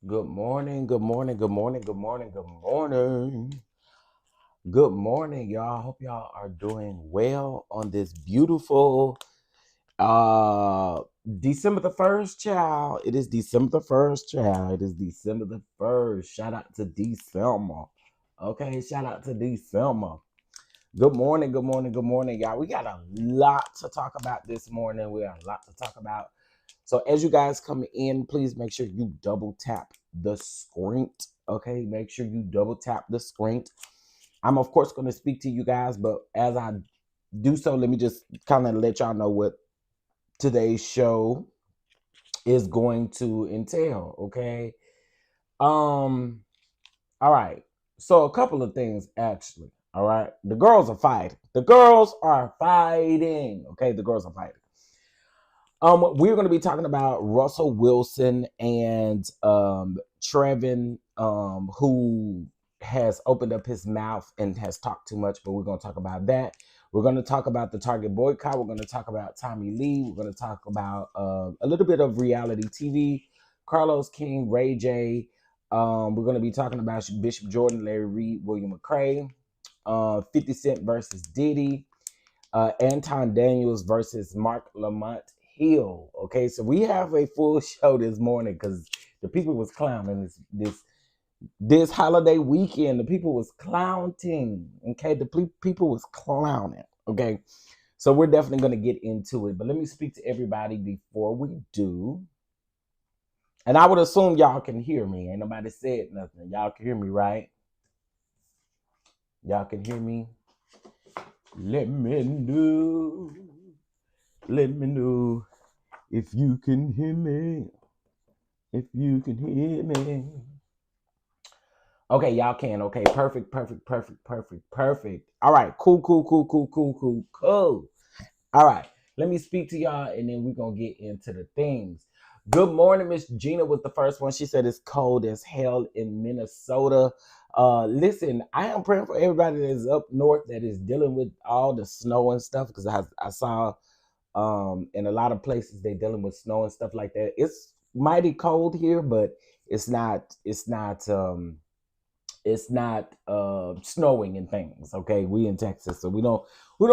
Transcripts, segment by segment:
Good morning, good morning, good morning, good morning, good morning. Good morning, y'all. Hope y'all are doing well on this beautiful uh December the 1st, child. It is December the 1st, child. It is December the 1st. Shout out to December. Okay, shout out to December. Good morning, good morning, good morning, y'all. We got a lot to talk about this morning. We got a lot to talk about. So as you guys come in, please make sure you double tap the screen. Okay, make sure you double tap the screen. I'm of course going to speak to you guys, but as I do so, let me just kind of let y'all know what today's show is going to entail. Okay. Um. All right. So a couple of things actually. All right. The girls are fighting. The girls are fighting. Okay. The girls are fighting. We're going to be talking about Russell Wilson and Trevon, who has opened up his mouth and has talked too much, but we're going to talk about that. We're going to talk about the Target boycott. We're going to talk about Tommie Lee. We're going to talk about a little bit of reality TV, Carlos King, Ray J. We're going to be talking about Bishop Jordan, Larry Reed, William McCray, 50 Cent versus Diddy, Anton Daniels versus Marc Lamont Hill. Okay, so we have a full show this morning because the people was clowning this holiday weekend. The people was clowning. Okay, the people was clowning. Okay, so we're definitely going to get into it. But let me speak to everybody before we do. And I would assume y'all can hear me. Ain't nobody said nothing. Y'all can hear me, right? Y'all can hear me. Let me know. Let me know if you can hear me. If you can hear me. Okay, y'all can. Okay, perfect, perfect, perfect, perfect, perfect. All right, cool, cool, cool, cool, cool, cool, cool. All right, let me speak to y'all and then we're going to get into the things. Good morning, Miss Gina was the first one. She said it's cold as hell in Minnesota. Listen, I am praying for everybody that is up north that is dealing with all the snow and stuff because I saw in a lot of places they dealing with snow and stuff like that. It's mighty cold here, but it's not snowing and things. Okay, we in Texas, so we don't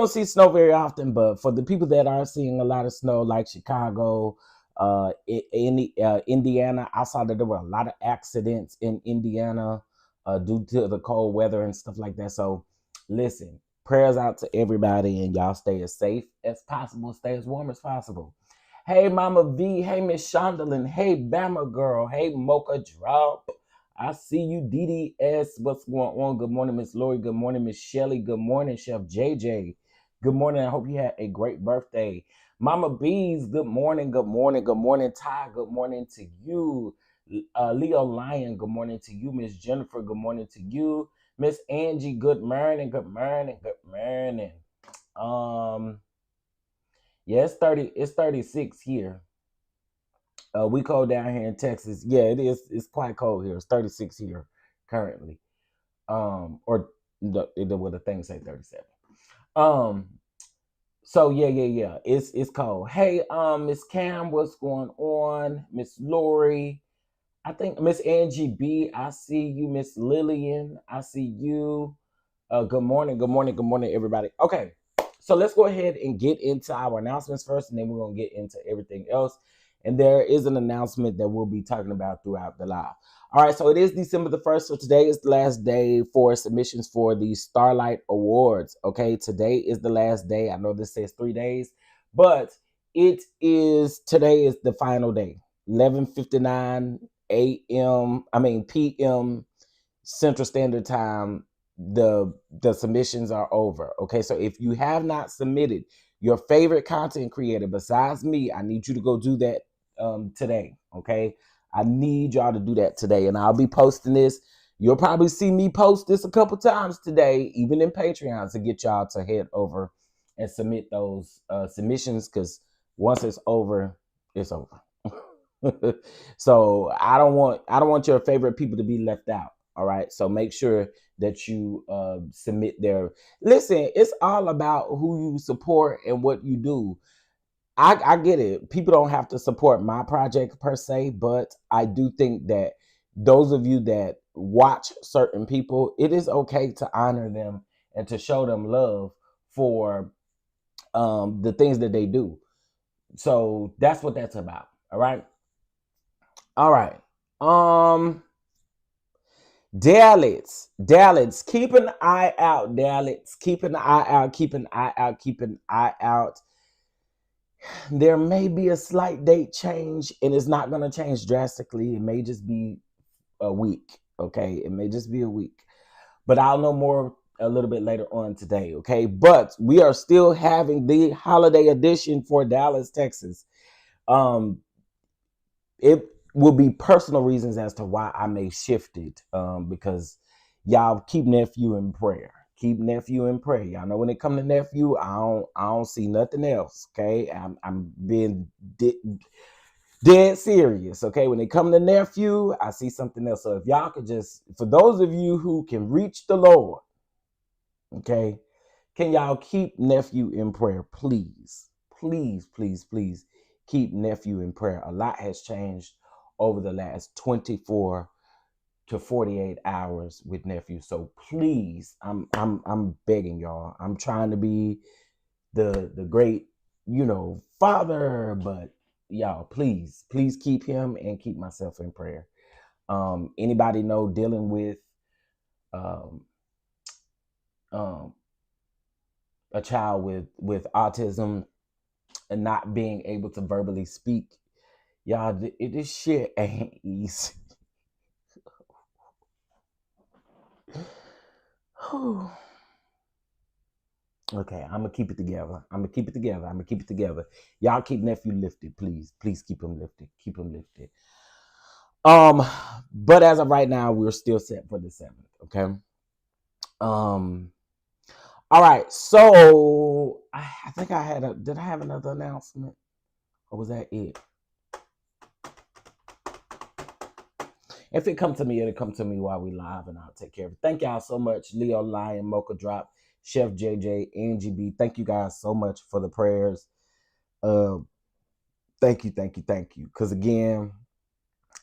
see snow very often. But for the people that are seeing a lot of snow, like Chicago, Indiana, I saw that there were a lot of accidents in Indiana due to the cold weather and stuff like that. So listen, prayers out to everybody, and y'all stay as safe as possible, stay as warm as possible. Hey, Mama V. Hey, Miss Shondelin. Hey, Bama Girl. Hey, Mocha Drop. I see you, Diddy S. What's going on? Good morning, Miss Lori. Good morning, Miss Shelly. Good morning, Chef JJ. Good morning. I hope you had a great birthday. Mama Bees, good morning, good morning, good morning, Ty. Good morning to you. Leo Lion, good morning to you. Miss Jennifer, good morning to you. Miss Angie, good morning, good morning, good morning. Um, yeah, it's 36 here. We cold down here in Texas. Yeah, it is. It's quite cold here. It's 36 here currently. Or the thing say 37. Um, so yeah. It's cold. Hey, Miss Cam, what's going on? Miss Lori, I think Miss Angie B. I see you, Miss Lillian. I see you. Good morning, good morning, good morning, everybody. Okay, so let's go ahead and get into our announcements first, and then we're gonna get into everything else. And there is an announcement that we'll be talking about throughout the live. All right, so it is December the 1st, so today is the last day for submissions for the Starlight Awards. Okay, today is the last day. I know this says 3 days, but today is the final day. 11:59 a.m. p.m. Central Standard Time. The submissions are over. Okay, so if you have not submitted your favorite content creator besides me, I need you to go do that today. Okay, I need y'all to do that today, and I'll be posting this. You'll probably see me post this a couple times today, even in Patreon, to get y'all to head over and submit those submissions, because once it's over, it's over. So I don't want your favorite people to be left out. All right, so make sure that you submit their. Listen, it's all about who you support and what you do. I get it. People don't have to support my project per se, but I do think that those of you that watch certain people, it is okay to honor them and to show them love for the things that they do. So that's what that's about. All right. All right. Dallas, keep an eye out, Dallas. Keep an eye out, keep an eye out, keep an eye out. There may be a slight date change, and it's not going to change drastically. It may just be a week, okay? It may just be a week. But I'll know more a little bit later on today, okay? But we are still having the holiday edition for Dallas, Texas. It will be personal reasons as to why I may shift it, because y'all keep nephew in prayer. Keep nephew in prayer. Y'all know when it come to nephew, I don't see nothing else. Okay, I'm being dead serious. Okay, when it come to nephew, I see something else. So if y'all could just, for those of you who can reach the Lord, okay, can y'all keep nephew in prayer, please, please, please, please keep nephew in prayer. A lot has changed over the last 24 to 48 hours with nephew. So please, I'm begging y'all. I'm trying to be the great, father, but y'all, please keep him and keep myself in prayer. Anybody know dealing with um, a child with autism and not being able to verbally speak? Y'all, this shit ain't easy. Okay, I'm gonna keep it together. I'm gonna keep it together. Y'all keep nephew lifted, please. Please keep him lifted. Keep him lifted. But as of right now, we're still set for the 7th. Okay. All right. So I think did I have another announcement? Or was that it? If it come to me, it'll come to me while we live, and I'll take care of it. Thank y'all so much. Leo Lion, Mocha Drop, Chef JJ, Angie B. Thank you guys so much for the prayers. Thank you. Because again,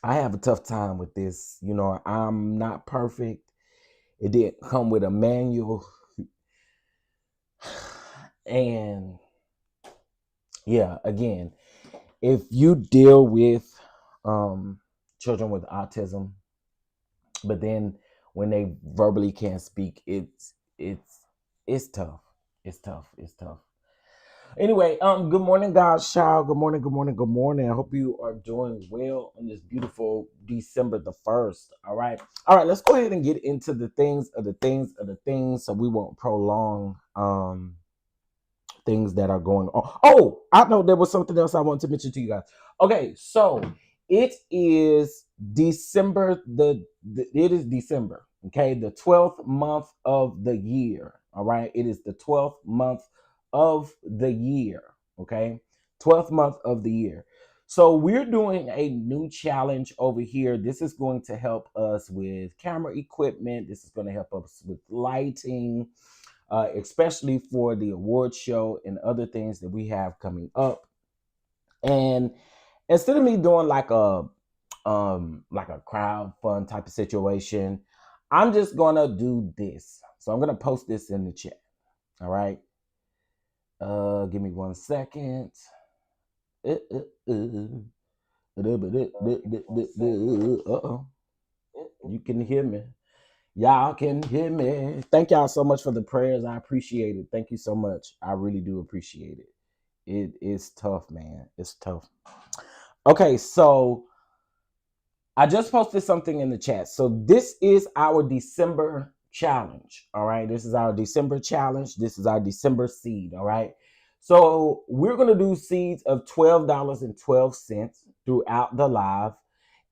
I have a tough time with this. I'm not perfect. It didn't come with a manual. And yeah, again, if you deal with children with autism, but then when they verbally can't speak, it's tough. It's tough. Anyway, good morning, God's child. Good morning. I hope you are doing well on this beautiful December the 1st. All right. Let's go ahead and get into the things, so we won't prolong things that are going on. Oh, I know there was something else I wanted to mention to you guys. Okay, so it is December. It is December. Okay, the 12th month of the year. All right, it is the 12th month of the year. Okay, 12th month of the year. So we're doing a new challenge over here. This is going to help us with camera equipment. This is going to help us with lighting, especially for the award show and other things that we have coming up. And instead of me doing like a crowd fund type of situation, I'm just gonna do this. So I'm gonna post this in the chat. All right. Give me 1 second. Uh-oh. You can hear me. Y'all can hear me. Thank y'all so much for the prayers. I appreciate it. Thank you so much. I really do appreciate it. It is tough, man. It's tough. Okay, so I just posted something in the chat. So this is our December challenge. All right. This is our December challenge. This is our December seed. All right. So we're going to do seeds of $12.12 throughout the live.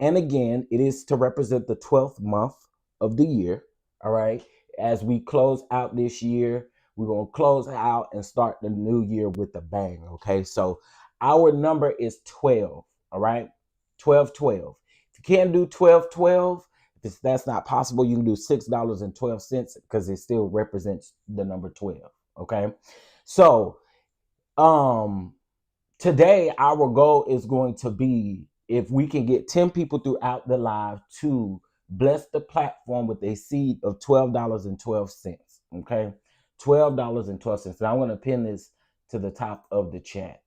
And again, it is to represent the 12th month of the year. All right. As we close out this year, we're going to close out and start the new year with a bang. Okay. So our number is 12. All right. 1212. If you can't do 1212, if that's not possible, you can do $6.12 because it still represents the number 12. Okay. So today our goal is going to be if we can get 10 people throughout the live to bless the platform with a seed of $12.12. Okay. $12.12. And I'm going to pin this to the top of the chat.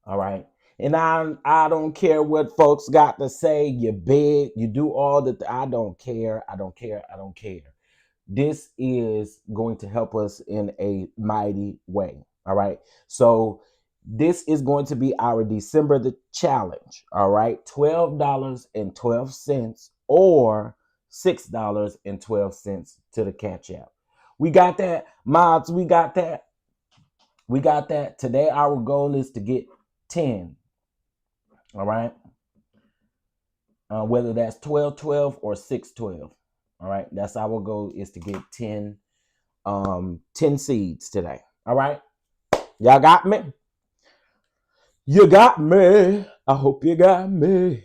All right. And I don't care what folks got to say. You beg, you do all the I don't care. I don't care. I don't care. This is going to help us in a mighty way. All right. So this is going to be our December the challenge. All right. $12.12 or $6.12 to the catch app. We got that, mods. We got that. We got that. Today, our goal is to get 10. All right. Whether that's 12-12 or 6-12. All right. That's our goal, is to get 10 seeds today. All right. Y'all got me? You got me. I hope you got me.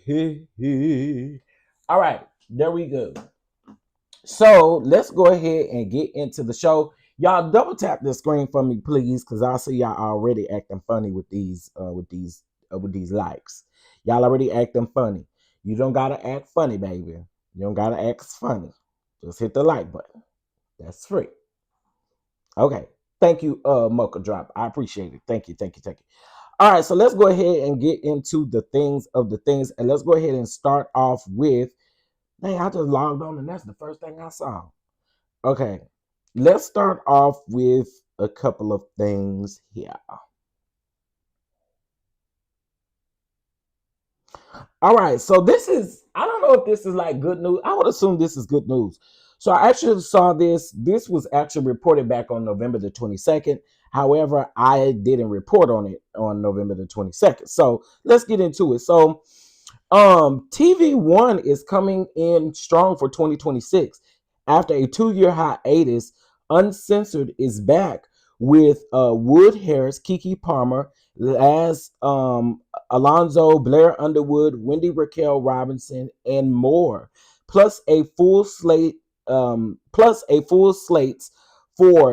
All right. There we go. So let's go ahead and get into the show. Y'all double tap the screen for me, please, because I see y'all already acting funny with these likes. Y'all already acting funny. You don't gotta act funny, baby. You don't gotta act funny. Just hit the like button. That's free. Okay. Thank you, Mocha Drop. I appreciate it. Thank you. All right, so let's go ahead and get into the things, and let's go ahead and start off with. Dang, I just logged on, and that's the first thing I saw. Okay. Let's start off with a couple of things here. All right, so I don't know if this is like good news. I would assume this is good news. So I actually saw this. This was actually reported back on November the 22nd. However, I didn't report on it on November the 22nd. So let's get into it. So TV One is coming in strong for 2026. After a 2-year hiatus, Uncensored is back with Wood Harris, Keke Palmer, as Alonzo, Blair Underwood, Wendy Raquel Robinson, and more. Plus a full slate for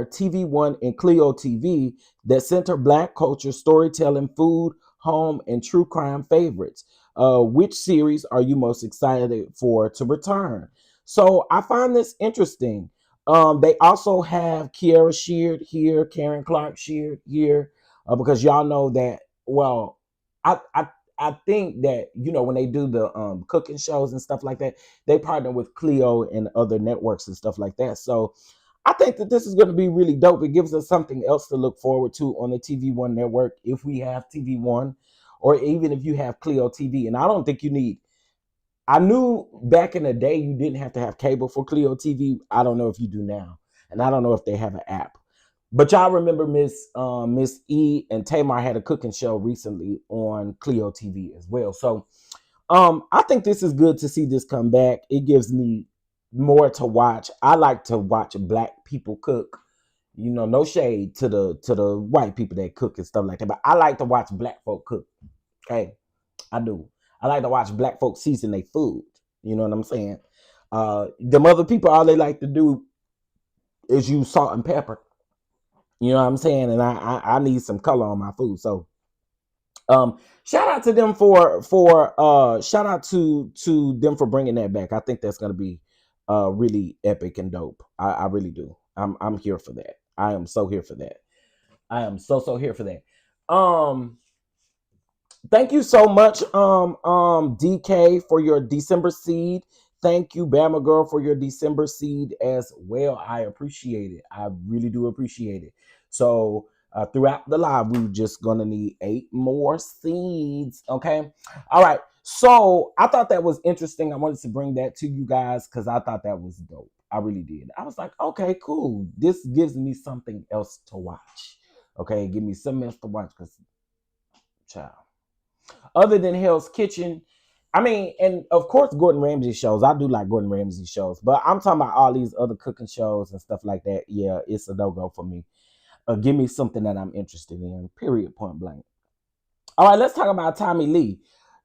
TV One and Clio TV that center Black culture, storytelling, food, home, and true crime favorites. Which series are you most excited for to return? So I find this interesting. They also have Kiara Sheard here, Karen Clark Sheard here, because y'all know that. Well, I think that, when they do the cooking shows and stuff like that, they partner with Clio and other networks and stuff like that. So I think that this is going to be really dope. It gives us something else to look forward to on the TV One network if we have TV One, or even if you have Clio TV. And I don't think you need. I knew back in the day you didn't have to have cable for Clio TV. I don't know if you do now, and I don't know if they have an app. But y'all remember Miss E and Tamar had a cooking show recently on Clio TV as well. So I think this is good to see this come back. It gives me more to watch. I like to watch Black people cook. No shade to the white people that cook and stuff like that, but I like to watch Black folk cook. Okay, I do. I like to watch Black folk season their food. You know what I'm saying? Them other people, all they like to do is use salt and pepper. You know what I'm saying? And I need some color on my food. So shout out to them for shout out to them for bringing that back. I think that's gonna be really epic and dope. I really do. I'm here for that. I am so here for that. I am so here for that. Thank you so much, DK, for your December seed. Thank you, Bama Girl, for your December seed as well. I appreciate it. I really do appreciate it. So throughout the live, we're just going to need 8 more seeds. Okay. All right. So I thought that was interesting. I wanted to bring that to you guys because I thought that was dope. I really did. I was like, okay, cool. This gives me something else to watch. Okay. Give me something else to watch because, child. Other than Hell's Kitchen, I mean, and of course, Gordon Ramsay shows. I do like Gordon Ramsay shows, but I'm talking about all these other cooking shows and stuff like that. Yeah, it's a no-go for me. Give me something that I'm interested in, period, point blank. All right, let's talk about Tommie Lee.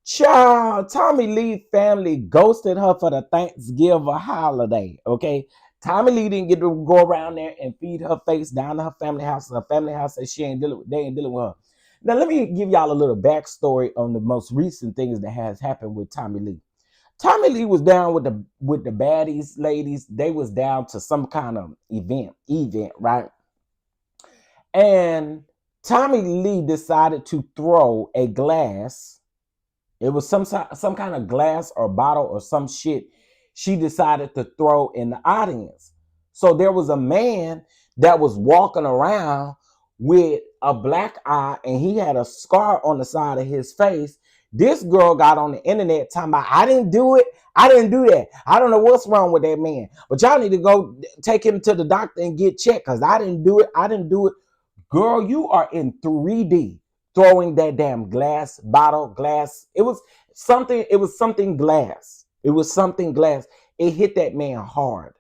Child, Tommie Lee family ghosted her for the Thanksgiving holiday, okay? Tommie Lee didn't get to go around there and feed her face down to her family house. Her family house says they ain't dealing with her. Now let me give y'all a little backstory on the most recent things that has happened with Tommie Lee. Tommie Lee was down with the baddies ladies. They was down to some kind of event, right? And Tommie Lee decided to throw a glass. It was some kind of glass or bottle or some shit she decided to throw in the audience. So there was a man that was walking around with a black eye and he had a scar on the side of his face. This girl got on the internet talking about, I didn't do it. I didn't do that. I don't know what's wrong with that man. But y'all need to go take him to the doctor and get checked because I didn't do it. I didn't do it. Girl, you are in 3D throwing that damn glass bottle, glass. It was something glass. It was something glass. It hit that man hard.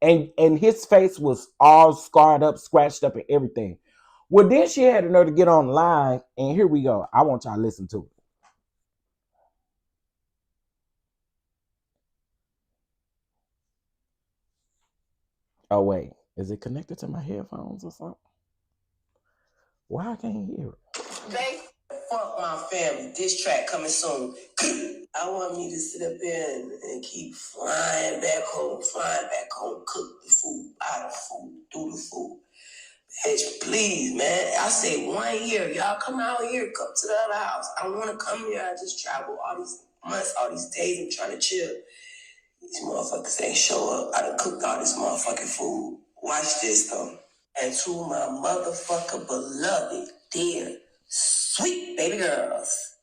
And his face was all scarred up, scratched up, and everything. Well, then she had to know to get online, and here we go. I want y'all to listen to it. Oh, wait. Is it connected to my headphones or something? Why I can't hear it? Babe, fuck my family. This track coming soon. I want me to sit up here and keep flying back home, cook the food, buy the food, do the food. Bitch, please, man. I say 1 year. Y'all come out here, come to the other house. I want to come here. I just travel all these months, all these days. I'm trying to chill. These motherfuckers ain't show up. I done cooked all this motherfucking food. Watch this, though. And to my motherfucker beloved, dear, sweet baby girls.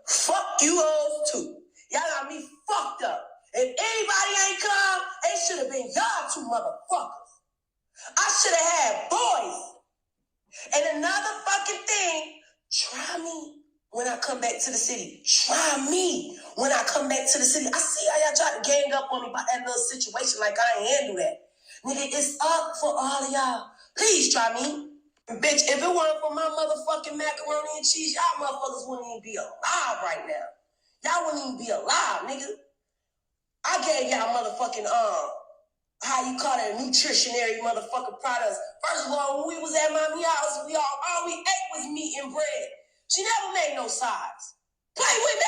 Fuck you hoes too. Y'all got me fucked up. If anybody ain't come, it should have been y'all two motherfuckers. I should have had boys. And another fucking thing, try me when I come back to the city. Try me when I come back to the city. I see how y'all try to gang up on me about that little situation like I ain't handle that. Nigga, it's up for all of y'all. Please try me. Bitch, if it weren't for my motherfucking macaroni and cheese, y'all motherfuckers wouldn't even be alive right now. Y'all wouldn't even be alive, nigga. I gave y'all motherfucking, how you call it, nutritionary motherfucking products. First of all, when we was at mommy house, all we ate was meat and bread. She never made no sides. Play with me.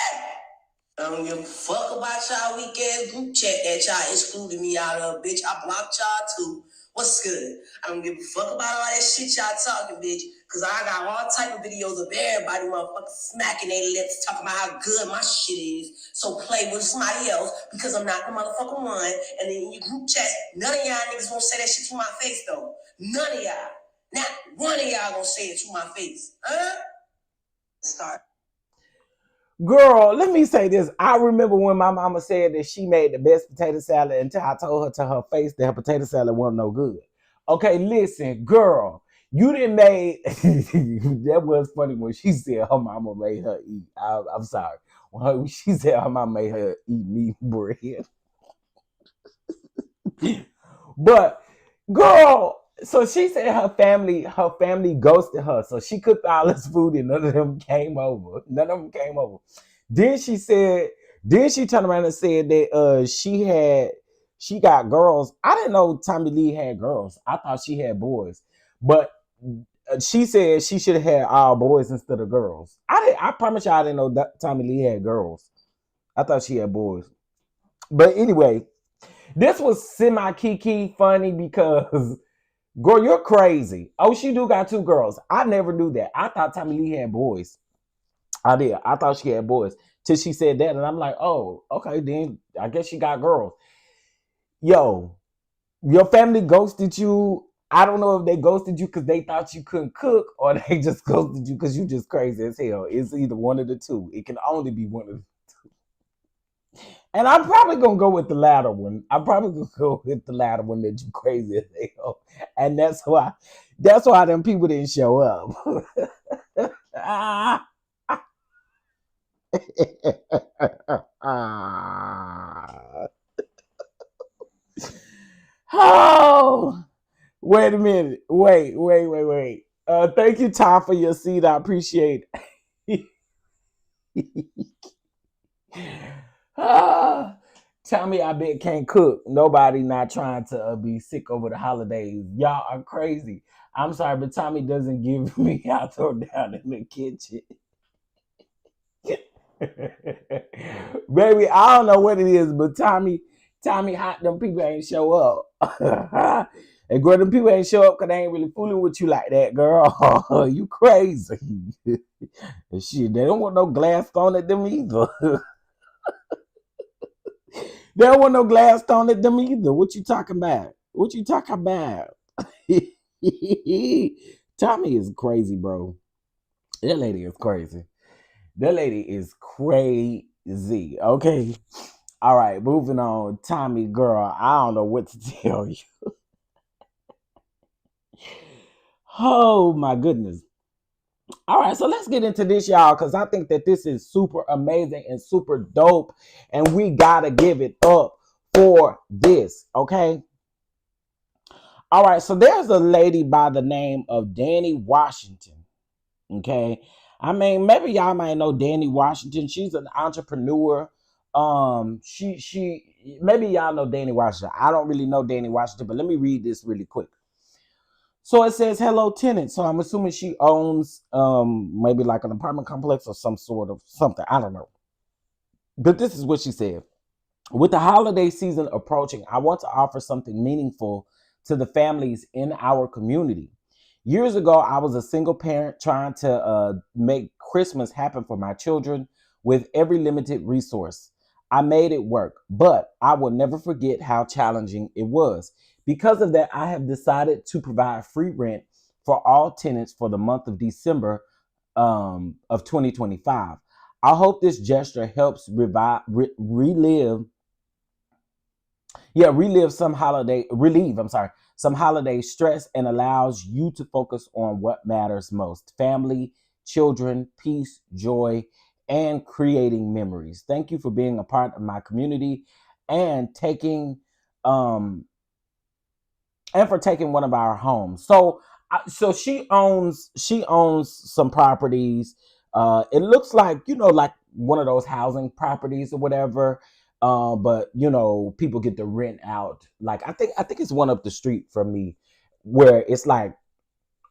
I don't give a fuck about y'all weekend group chat that y'all excluded me out of, bitch. I blocked y'all too. What's good? I don't give a fuck about all that shit y'all talking, bitch. Cause I got all type of videos of everybody motherfucking smacking their lips, talking about how good my shit is. So play with somebody else because I'm not the motherfucking one. And then in your group chat, none of y'all niggas won't say that shit to my face though. None of y'all. Not one of y'all gonna say it to my face. Huh? Start. Girl, let me say this. I remember when my mama said that she made the best potato salad until I told her to her face that her potato salad wasn't no good. Okay, listen, girl, you didn't make that was funny when she said her mama made her eat. I'm sorry. When she said her mama made her eat meat and bread. But girl, so she said her family ghosted her. So she cooked all this food and none of them came over. Then she turned around and said that she got girls. I didn't know Tommie Lee had girls. I thought she had boys. But she said she should have had all boys instead of girls. I promise you I didn't know that Tommie Lee had girls. I thought she had boys. But anyway, this was semi-kiki funny because, girl, you're crazy. Oh, she do got two girls. I never knew that. I thought Tommie Lee had boys. I did. I thought she had boys. Till she said that, and I'm like, oh, okay, then I guess she got girls. Yo, your family ghosted you. I don't know if they ghosted you because they thought you couldn't cook or they just ghosted you because you just crazy as hell. It's either one of the two. It can only be one of the two. And I'm probably gonna go with the latter one. I'm probably gonna go with the latter one that you crazy as hell. And that's why them people didn't show up. Oh, wait a minute. Wait. Thank you, Tom, for your seed. I appreciate it. Tommie, I bet can't cook. Nobody not trying to be sick over the holidays. Y'all are crazy. I'm sorry, but Tommie doesn't give me out throw down in the kitchen. Baby, I don't know what it is, but Tommie hot, them people ain't show up. And girl, them people ain't show up because they ain't really fooling with you like that, girl. You crazy. Shit, they don't want no glass thrown at them either. They don't want no glass thrown at them either. What you talking about? What you talking about? Tommie is crazy, bro. That lady is crazy. That lady is crazy. Okay. All right, moving on. Tommie, girl, I don't know what to tell you. Oh my goodness. All right, so let's get into this, y'all, because I think that this is super amazing and super dope, and we gotta give it up for this, okay? All right, so there's a lady by the name of Danny Washington, okay? I mean, maybe y'all might know Danny Washington. She's an entrepreneur. She maybe y'all know Danny Washington. I don't really know Danny Washington, but let me read this really quick. So it says, hello, tenant. So I'm assuming she owns maybe like an apartment complex or some sort of something. I don't know. But this is what she said. With the holiday season approaching, I want to offer something meaningful to the families in our community. Years ago, I was a single parent trying to make Christmas happen for my children with every limited resource. I made it work, but I will never forget how challenging it was. Because of that, I have decided to provide free rent for all tenants for the month of December of 2025. I hope this gesture helps relieve some holiday stress and allows you to focus on what matters most: family, children, peace, joy, and creating memories. Thank you for being a part of my community and taking for taking one of our homes. So she owns some properties. It looks like, like one of those housing properties or whatever. But people get to rent out. Like I think it's one up the street from me, where it's like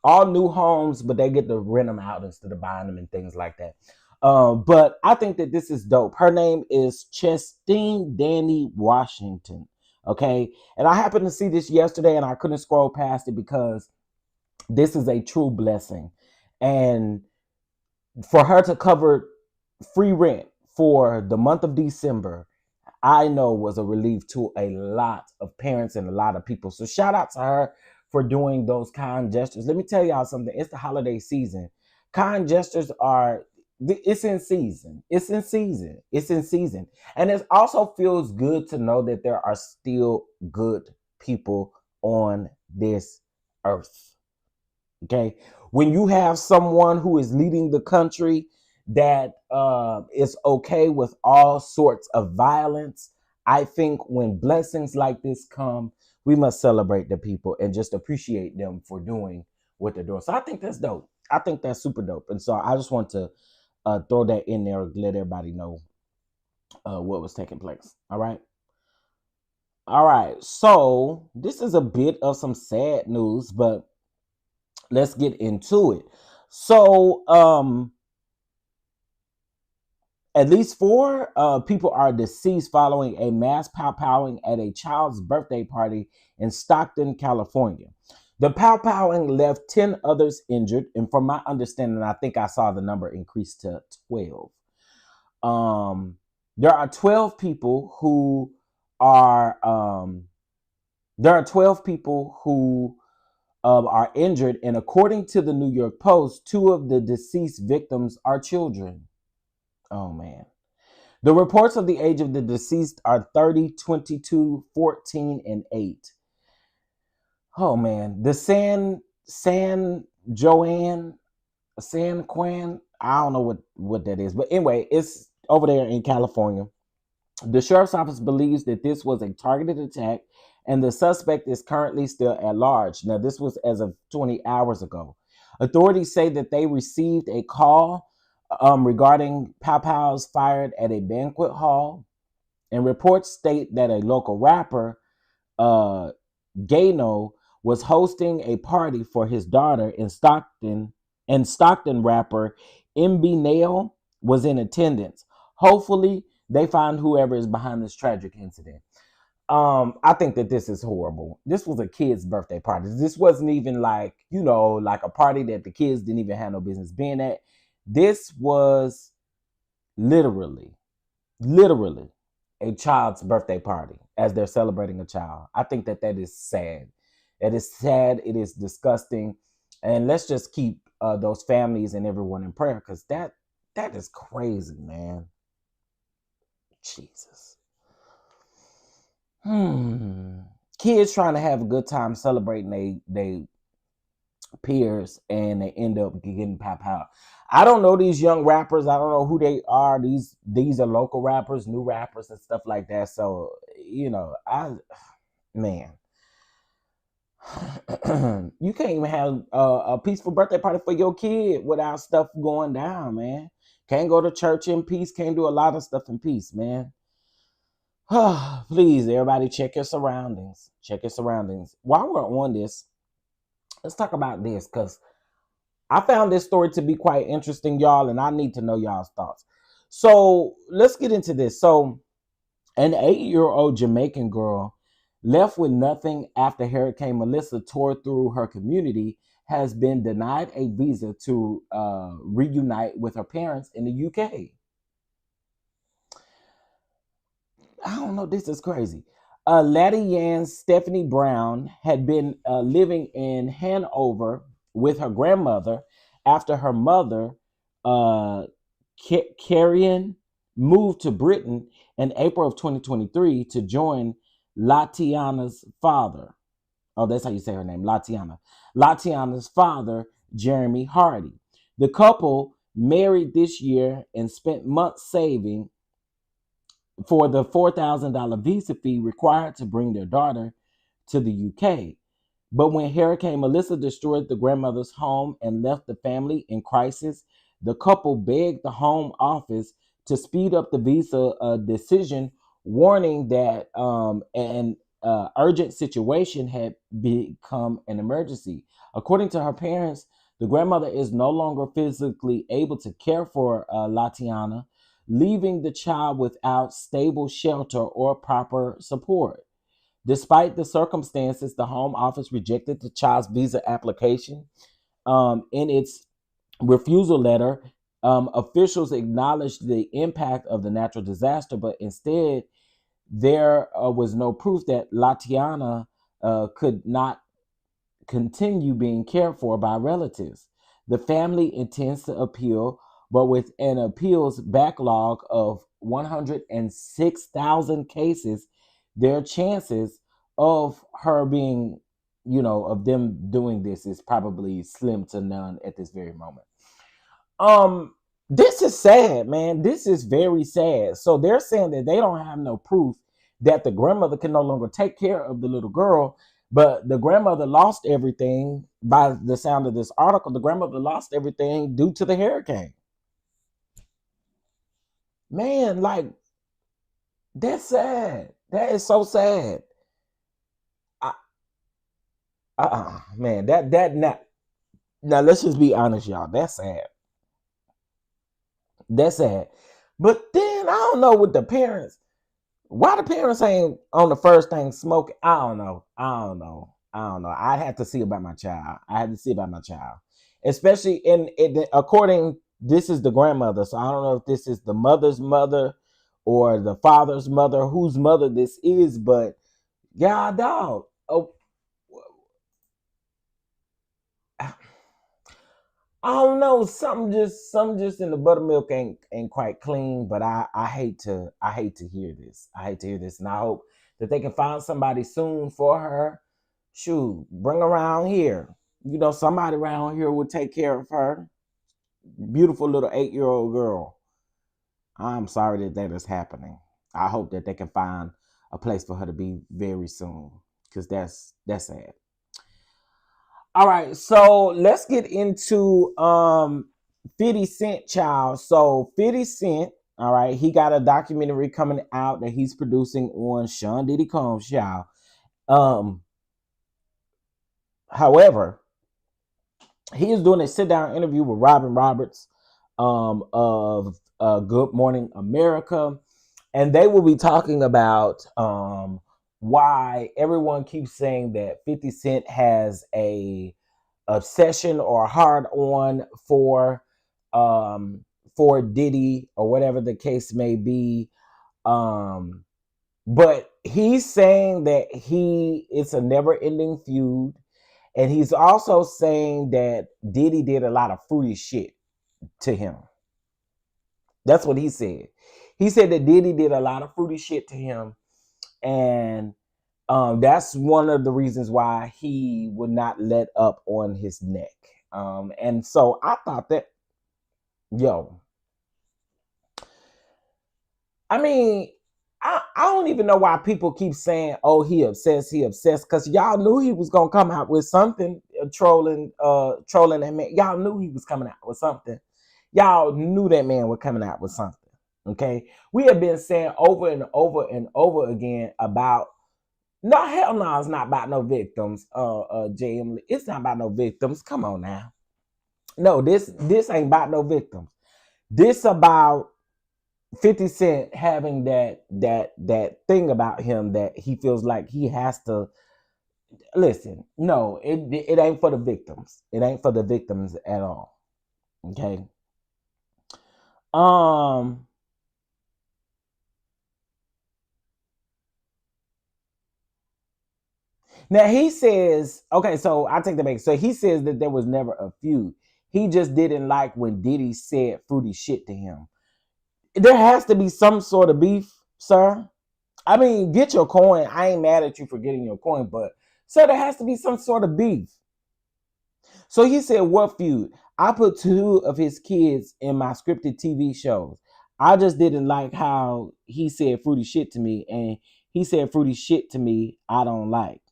all new homes, but they get to rent them out instead of buying them and things like that. But I think that this is dope. Her name is Chestine Danny Washington. Okay. And I happened to see this yesterday and I couldn't scroll past it because this is a true blessing. And for her to cover free rent for the month of December, I know was a relief to a lot of parents and a lot of people. So shout out to her for doing those kind gestures. Let me tell y'all something. It's the holiday season. Kind gestures it's in season. It's in season. It's in season. And it also feels good to know that there are still good people on this earth. Okay. When you have someone who is leading the country that is okay with all sorts of violence, I think when blessings like this come, we must celebrate the people and just appreciate them for doing what they're doing. So I think that's dope. I think that's super dope. And so I just want to throw that in there, let everybody know what was taking place. All right. All right. So this is a bit of some sad news, but let's get into it. So at least 4 people are deceased following a mass pow-powing at a child's birthday party in Stockton, California. The pow-powing left 10 others injured, and from my understanding, I think I saw the number increase to 12. There are 12 people who are are injured, and according to the New York Post, 2 of the deceased victims are children. Oh man. The reports of the age of the deceased are 30, 22, 14, and 8. Oh man. The San Juan, I don't know what that is. But anyway, it's over there in California. The sheriff's office believes that this was a targeted attack and the suspect is currently still at large. Now, this was as of 20 hours ago. Authorities say that they received a call regarding pow-pows fired at a banquet hall. And reports state that a local rapper, uh, Gano, was hosting a party for his daughter in Stockton, and Stockton rapper MB Nail was in attendance. Hopefully, they find whoever is behind this tragic incident. I think that this is horrible. This was a kid's birthday party. This wasn't even like, like a party that the kids didn't even have no business being at. This was literally, literally a child's birthday party as they're celebrating a child. I think that that is sad. It is sad. It is disgusting. And let's just keep those families and everyone in prayer, because that is crazy, man. Jesus. Kids trying to have a good time celebrating they peers, and they end up getting pop out. I don't know these young rappers. I don't know who they are. These are local rappers, new rappers, and stuff like that. So man, you can't even have a peaceful birthday party for your kid without stuff going down, man. Can't go to church in peace. Can't do a lot of stuff in peace, man. Please, everybody, check your surroundings. Check your surroundings. While we're on this, let's talk about this, because I found this story to be quite interesting, y'all, and I need to know y'all's thoughts. So let's get into this. So an 8-year-old Jamaican girl left with nothing after Hurricane Melissa tore through her community has been denied a visa to reunite with her parents in the UK. I don't know. This is crazy. Laddie Yan Stephanie Brown had been living in Hanover with her grandmother after her mother, Carrion, moved to Britain in April of 2023 to join Latiana's father. Oh, that's how you say her name, Latiana. Latiana's father, Jeremy Hardy. The couple married this year and spent months saving for the $4,000 visa fee required to bring their daughter to the UK. But when Hurricane Melissa destroyed the grandmother's home and left the family in crisis, the couple begged the Home Office to speed up the visa decision, warning that an urgent situation had become an emergency. According to her parents, the grandmother is no longer physically able to care for Latiana, leaving the child without stable shelter or proper support. Despite the circumstances, the Home Office rejected the child's visa application. In its refusal letter, officials acknowledged the impact of the natural disaster, but instead, there was no proof that Latiana could not continue being cared for by relatives. The family intends to appeal, but with an appeals backlog of 106,000 cases, their chances of her being, of them doing this is probably slim to none at this very moment. This is sad, man. This is very sad. So they're saying that they don't have no proof that the grandmother can no longer take care of the little girl, but the grandmother lost everything. By the sound of this article, the grandmother lost everything due to the hurricane. Man, like, that's sad. That is so sad. Man, that now let's just be honest, y'all. That's sad. That's sad. But then I don't know with the parents. Why the parents ain't on the first thing smoking? I don't know. I had to see about my child. Especially according, this is the grandmother. So I don't know if this is the mother's mother or the father's mother, whose mother this is, but yeah, dog. Oh, I don't know. Something just in the buttermilk ain't quite clean. But I hate to hear this. And I hope that they can find somebody soon for her. Shoot, bring her around here. Somebody around here will take care of her. Beautiful little 8-year-old girl. I'm sorry that is happening. I hope that they can find a place for her to be very soon, because that's sad. All right, so let's get into 50 Cent, child. So 50 Cent All right, he got a documentary coming out that he's producing on Sean Diddy Combs, y'all. However, he is doing a sit-down interview with Robin Roberts of Good Morning America, and they will be talking about why everyone keeps saying that 50 Cent has a obsession or hard on for Diddy or whatever the case may be. But he's saying that it's a never-ending feud. And he's also saying that Diddy did a lot of fruity shit to him. That's what he said. He said that Diddy did a lot of fruity shit to him. And that's one of the reasons why he would not let up on his neck. And so I thought that, I mean, I don't even know why people keep saying, "Oh, he obsessed," because y'all knew he was gonna come out with something, trolling that man. Y'all knew he was coming out with something. Y'all knew that man was coming out with something. Okay, we have been saying over and over and over again about no, hell no, it's not about no victims. JM, it's not about no victims. Come on now, no, this ain't about no victims. This about 50 Cent having that thing about him that he feels like he has to listen. No, it ain't for the victims. It ain't for the victims at all. Okay. Now he says, okay, so I take that back. So he says that there was never a feud. He just didn't like when Diddy said fruity shit to him. There has to be some sort of beef, sir. I mean, get your coin. I ain't mad at you for getting your coin, but sir, there has to be some sort of beef. So he said, what feud? I put 2 of his kids in my scripted TV shows. I just didn't like how he said fruity shit to me, and he said fruity shit to me I don't like.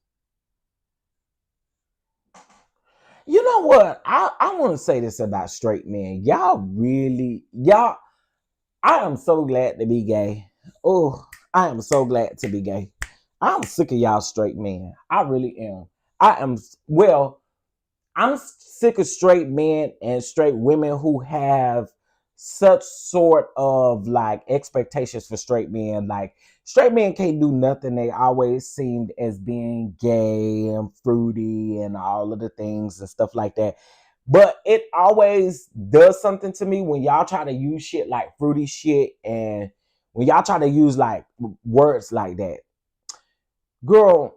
You know what? I want to say this about straight men. I am so glad to be gay. Oh, I am so glad to be gay. I'm sick of y'all straight men. I really am. I'm sick of straight men and straight women who have such sort of like expectations for straight men. Like straight men can't do nothing. They always seemed as being gay and fruity and all of the things and stuff like that. But it always does something to me when y'all try to use shit like fruity shit and when y'all try to use like words like that. Girl,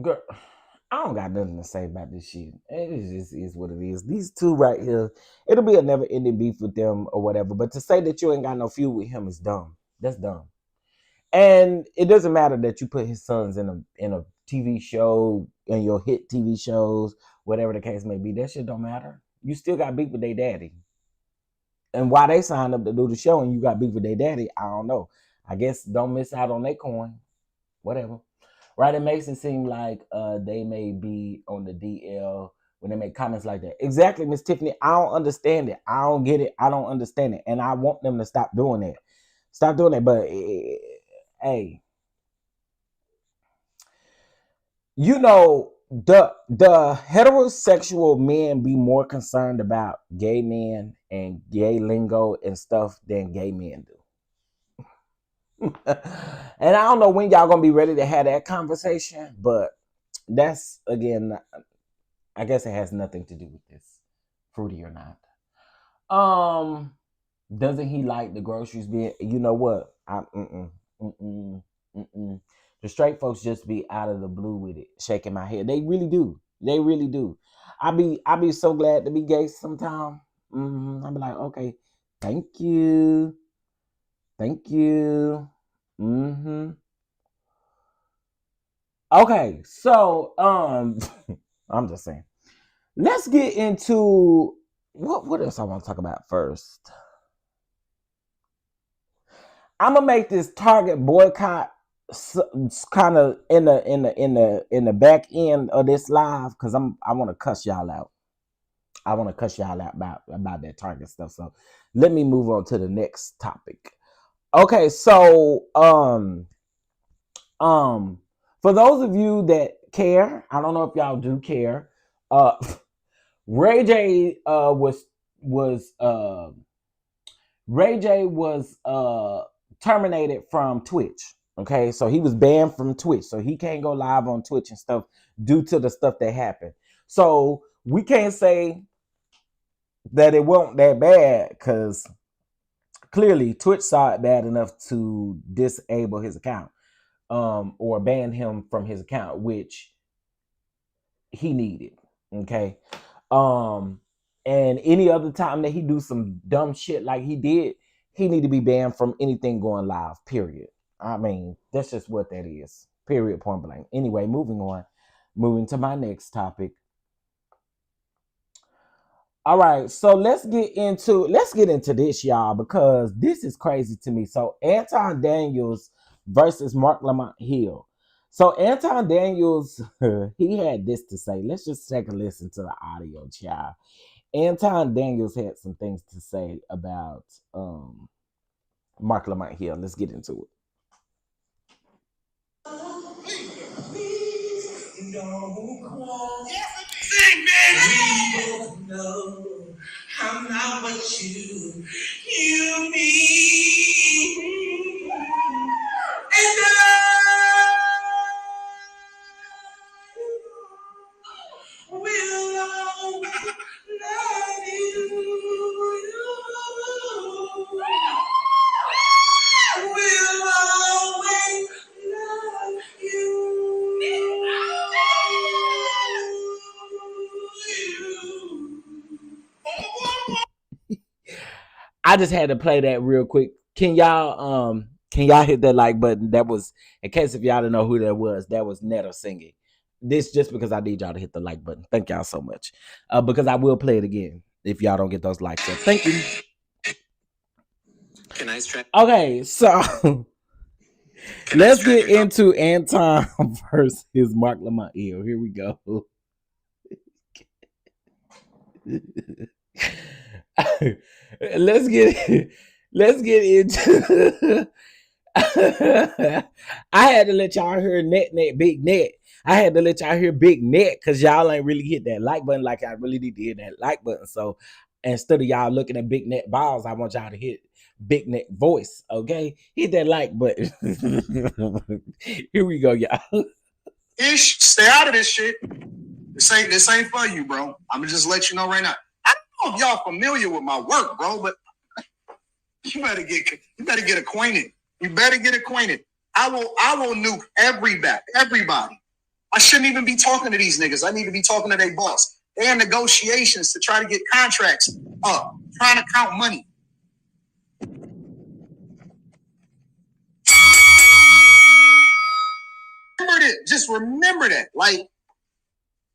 girl, I don't got nothing to say about this shit. It just is what it is. These 2 right here, it'll be a never ending beef with them or whatever. But to say that you ain't got no feud with him is dumb. That's dumb. And it doesn't matter that you put his sons in a TV show, in your hit TV shows, whatever the case may be. That shit don't matter. You still got beef with their daddy. And why they signed up to do the show and you got beef with their daddy, I don't know. I guess don't miss out on their coin. Whatever. Right? It makes it seem like they may be on the DL when they make comments like that. Exactly, Miss Tiffany. I don't understand it. I don't get it. I don't understand it. And I want them to stop doing it. Stop doing it. But hey, you know, the heterosexual men be more concerned about gay men and gay lingo and stuff than gay men do. And I don't know when y'all gonna be ready to have that conversation, but that's again, I guess it has nothing to do with this, fruity or not. Doesn't he like the groceries being? You know what? The straight folks just be out of the blue with it, shaking my head. They really do. They really do. I be so glad to be gay sometimes. I be like, okay, thank you, thank you. Okay, so I'm just saying. Let's get into what else I want to talk about first. I'm gonna make this Target boycott kind of in the back end of this live, because I want to cuss y'all out. I want to cuss y'all out about that Target stuff. So let me move on to the next topic. Okay, so for those of you that care, I don't know if y'all do care. Ray J was terminated from Twitch. Okay, so he was banned from Twitch, so he can't go live on Twitch and stuff due to the stuff that happened. So we can't say that it wasn't that bad, because clearly Twitch saw it bad enough to disable his account, or ban him from his account, which he needed. Okay. And any other time that he do some dumb shit like he did, he need to be banned from anything going live, period. I mean, that's just what that is, period, point blank. Anyway, moving to my next topic. All right, so let's get into this, y'all, because this is crazy to me. So Anton Daniels versus Marc Lamont Hill. So Anton Daniels, he had this to say. Let's just take a listen to the audio, child. Anton Daniels had some things to say about Marc Lamont Hill. Let's get into it. No, I'm not what you need. And I will always love you. Will always love you. I just had to play that real quick. Can y'all hit that like button? That was, in case if y'all don't know who that was Netta singing. This just because I need y'all to hit the like button. Thank y'all so much. Because I will play it again if y'all don't get those likes up. Thank you. Okay, so let's get into Anton versus Marc Lamont Hill. Here we go. let's get into I had to let y'all hear big net. I had to let y'all hear big net because y'all ain't really hit that like button like I really need to hit that like button. So instead of y'all looking at big net balls, I want y'all to hit big net voice. Okay, hit that like button. Here we go, y'all. Ish, stay out of this shit. This ain't for you, bro. I'm gonna just let you know right now. I don't know if y'all familiar with my work, bro, but you better get acquainted. You better get acquainted. I will nuke everybody. I shouldn't even be talking to these niggas. I need to be talking to their boss. They're in negotiations to try to get contracts up, trying to count money. Just remember that. Like,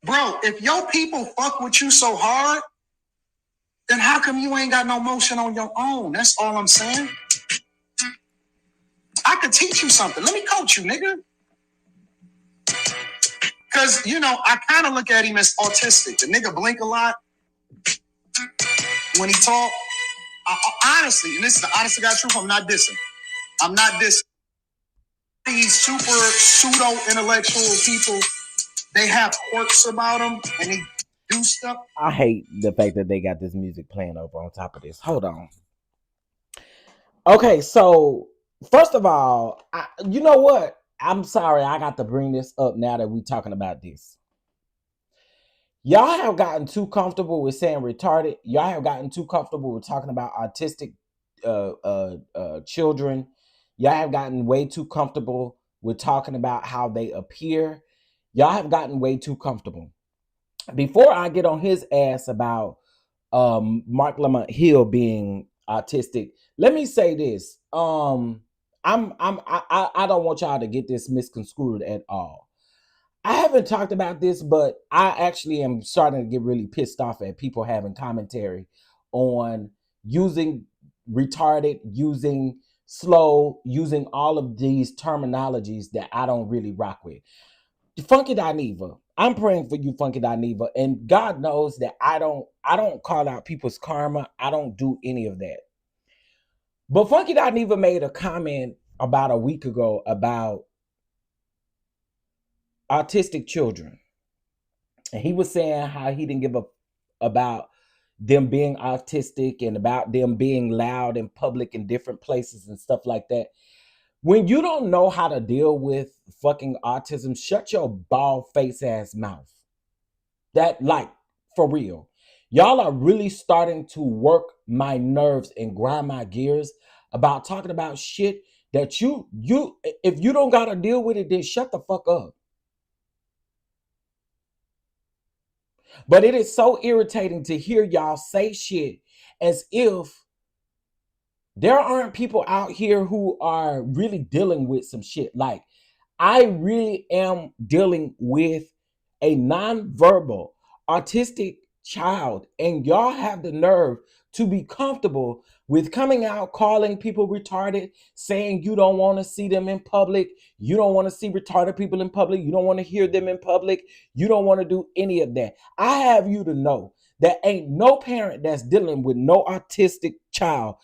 bro, if your people fuck with you so hard, then how come you ain't got no motion on your own? That's all I'm saying. I could teach you something. Let me coach you, nigga. Because, I kind of look at him as autistic. The nigga blink a lot when he talk. Honestly, and this is the honest to God truth, I'm not dissing. These super pseudo-intellectual people, they have quirks about them, and they do stuff. I hate the fact that they got this music playing over on top of this. Hold on. Okay, so first of all, you know what? I'm sorry I got to bring this up now that we're talking about this. Y'all have gotten too comfortable with saying retarded. Y'all have gotten too comfortable with talking about autistic children. Y'all have gotten way too comfortable with talking about how they appear. Y'all have gotten way too comfortable. Before I get on his ass about Marc Lamont Hill being autistic, let me say this. I don't want y'all to get this misconstrued at all. I haven't talked about this, but I actually am starting to get really pissed off at people having commentary on using retarded, using slow, using all of these terminologies that I don't really rock with. Funky Dineva, I'm praying for you, Funky Dineva, and God knows that I don't call out people's karma. I don't do any of that. But Funky Dineva made a comment about a week ago about autistic children. And he was saying how he didn't give a about them being autistic and about them being loud in public in different places and stuff like that. When you don't know how to deal with fucking autism, shut your bald face ass mouth. That, like, for real. Y'all are really starting to work my nerves and grind my gears about talking about shit that you if you don't gotta deal with it, then shut the fuck up. But it is so irritating to hear y'all say shit as if there aren't people out here who are really dealing with some shit. Like, I really am dealing with a nonverbal autistic child, and y'all have the nerve to be comfortable with coming out calling people retarded, saying you don't want to see them in public, you don't want to see retarded people in public, you don't want to hear them in public, you don't want to do any of that. I have you to know that ain't no parent that's dealing with no autistic child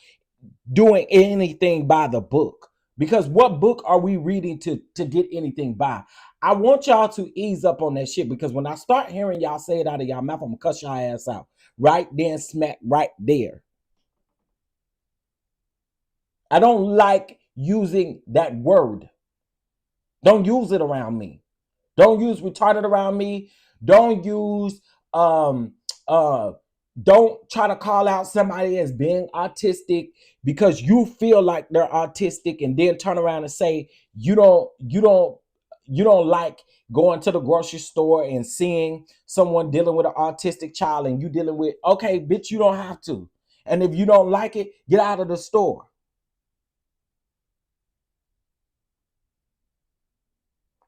doing anything by the book. Because what book are we reading to get anything by? I want y'all to ease up on that shit, because when I start hearing y'all say it out of y'all mouth, I'm gonna cuss y'all ass out. Right then, smack right there. I don't like using that word. Don't use it around me. Don't use retarded around me. Don't use don't try to call out somebody as being autistic because you feel like they're autistic, and then turn around and say you don't like going to the grocery store and seeing someone dealing with an autistic child, and you dealing with, okay, bitch, you don't have to. And if you don't like it, get out of the store.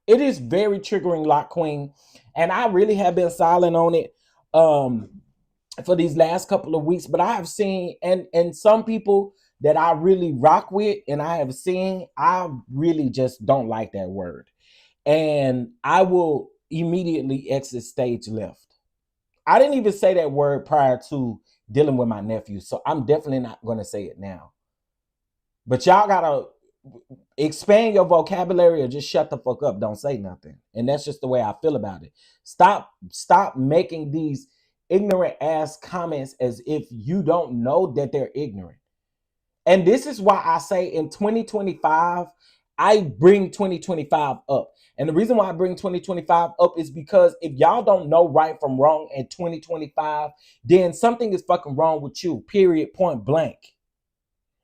It is very triggering, Lock Queen, and I really have been silent on it for these last couple of weeks. But I have seen, and some people that I really rock with, and I have seen, I really just don't like that word, and I will immediately exit stage left. I didn't even say that word prior to dealing with my nephew, so I'm definitely not going to say it now. But y'all gotta expand your vocabulary or just shut the fuck up. Don't say nothing. And that's just the way I feel about it. Stop making these ignorant ass comments as if you don't know that they're ignorant. And this is why I say in 2025, I bring 2025 up. And the reason why I bring 2025 up is because if y'all don't know right from wrong in 2025, then something is fucking wrong with you, period, point blank.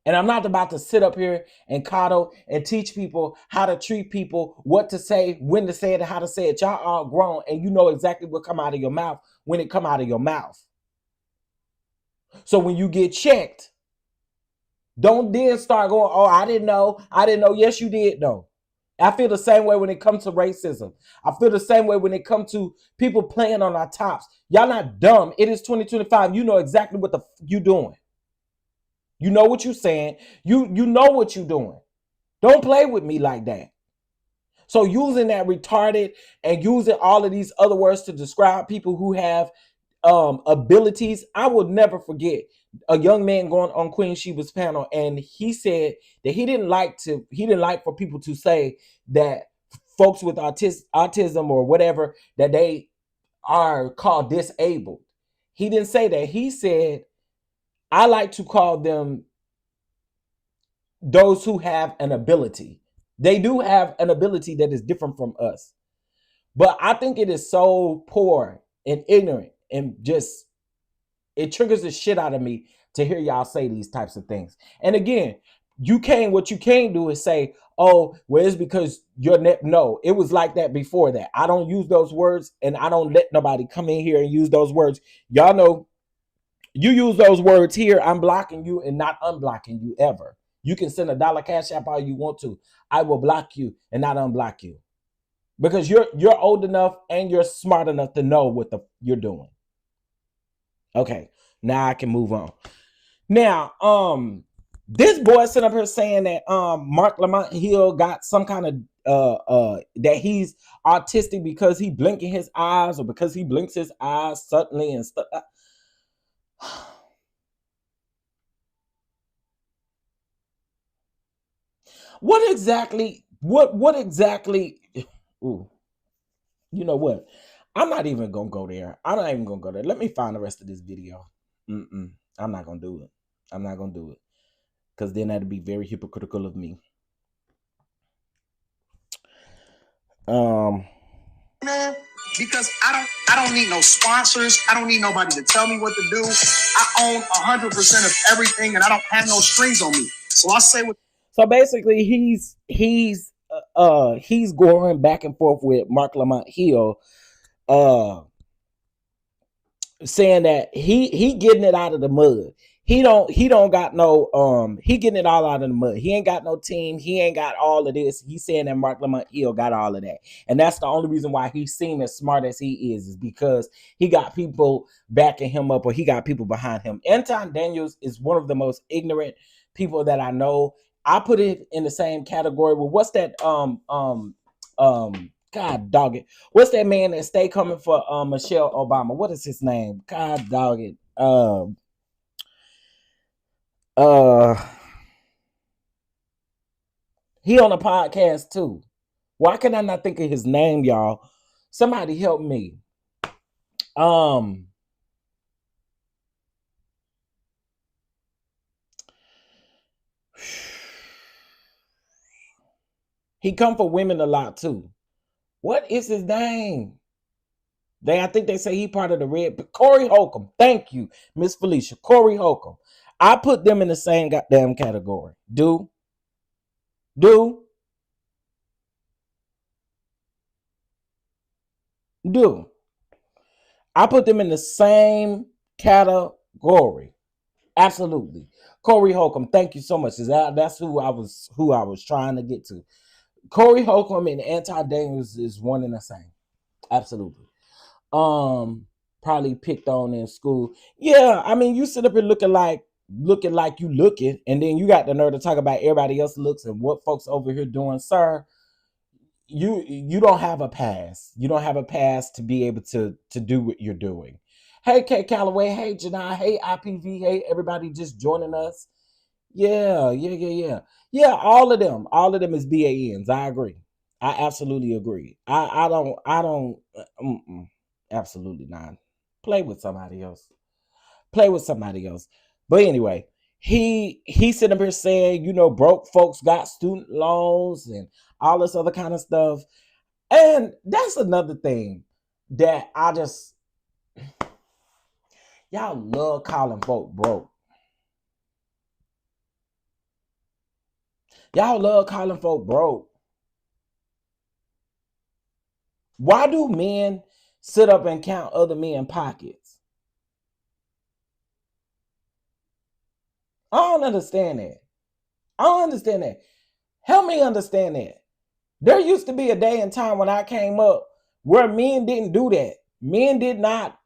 And I'm not about to sit up here and coddle and teach people how to treat people, what to say, when to say it, and how to say it. Y'all are grown, and you know exactly what come out of your mouth when it come out of your mouth. So when you get checked, don't then start going, oh, I didn't know. Yes, you did know. I feel the same way when it comes to racism. I feel the same way when it comes to people playing on our tops. Y'all not dumb. It is 2025. You know exactly what the you doing. You know what you're saying. You know what you're doing. Don't play with me like that. So using that retarded and using all of these other words to describe people who have abilities, I will never forget a young man going on Queen Sheba's panel, and he said that he didn't like for people to say that folks with autism or whatever, that they are called disabled. He didn't say that. He said, I like to call them those who have an ability. They do have an ability that is different from us. But I think it is so poor and ignorant, and just, it triggers the shit out of me to hear y'all say these types of things. And again, what you can't do is say, oh, well, it's because you're no, it was like that before that. I don't use those words, and I don't let nobody come in here and use those words. Y'all know, you use those words here, I'm blocking you and not unblocking you ever. You can send $1 cash app all you want to. I will block you and not unblock you. Because you're old enough and you're smart enough to know what you're doing. Okay, now I can move on. Now, This boy sitting up here saying that Marc Lamont Hill got some kind of that he's autistic because he blinking his eyes or because he blinks his eyes suddenly and stuff. What exactly? What exactly? Ooh, you know what? I'm not even gonna go there. I'm not even gonna go there. Let me find the rest of this video. I'm not gonna do it. I'm not gonna do it because then that'd be very hypocritical of me. Man, because I don't need no sponsors. I don't need nobody to tell me what to do. I own 100% of everything, and I don't have no strings on me. So I say what. So basically, he's going back and forth with Marc Lamont Hill, saying that he getting it out of the mud. He don't got no he getting it all out of the mud. He ain't got no team. He ain't got all of this. He's saying that Marc Lamont Hill got all of that. And that's the only reason why he seems as smart as he is because he got people backing him up or he got people behind him. Anton Daniels is one of the most ignorant people that I know. I put it in the same category with what's that God dog it. What's that man that stay coming for Michelle Obama? What is his name? God dog it. He on a podcast too. Why can I not think of his name, y'all? Somebody help me. He come for women a lot too. What is his name? I think they say he part of the red. Corey Holcomb. Thank you, Miss Felicia. Corey Holcomb. I put them in the same goddamn category. Do. I put them in the same category. Absolutely. Corey Holcomb. Thank you so much. That's who I was trying to get to. Corey Holcomb and Anton Daniels is one and the same. Absolutely. Probably picked on in school. Yeah, I mean, you sit up here looking like you looking, and then you got the nerve to talk about everybody else looks and what folks over here doing, sir. You don't have a pass. You don't have a pass to be able to do what you're doing. Hey, K Calloway. Hey, Janai. Hey, IPV. Hey, everybody just joining us. Yeah. All of them is BANs. I agree. I absolutely agree. I don't. Absolutely not. Play with somebody else. But anyway, he sitting up here saying, broke folks got student loans and all this other kind of stuff. And that's another thing that y'all love calling folk broke. Y'all love calling folk broke. Why do men sit up and count other men's pockets? I don't understand that. Help me understand that. There used to be a day and time when I came up where men didn't do that. Men did not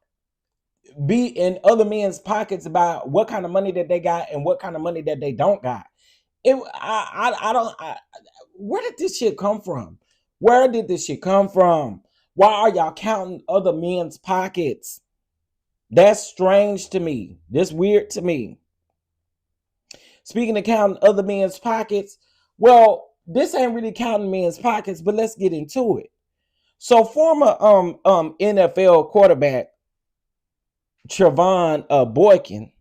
be in other men's pockets about what kind of money that they got and what kind of money that they don't got. Where did this shit come from? Why are y'all counting other men's pockets? That's strange to me. That's weird to me. Speaking of counting other men's pockets, well, this ain't really counting men's pockets, but let's get into it. So former NFL quarterback Trevon Boykin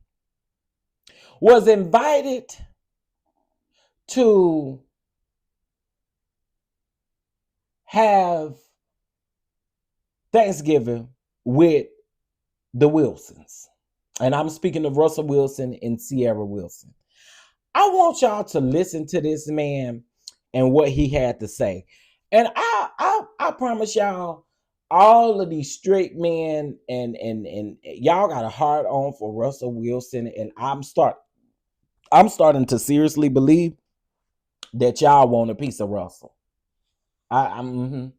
was invited to have Thanksgiving with the Wilsons. And I'm speaking of Russell Wilson and Sierra Wilson. I want y'all to listen to this man and what he had to say. And I promise y'all, all of these straight men and y'all got a hard on for Russell Wilson, and I'm starting to seriously believe that y'all want a piece of Russell. I'm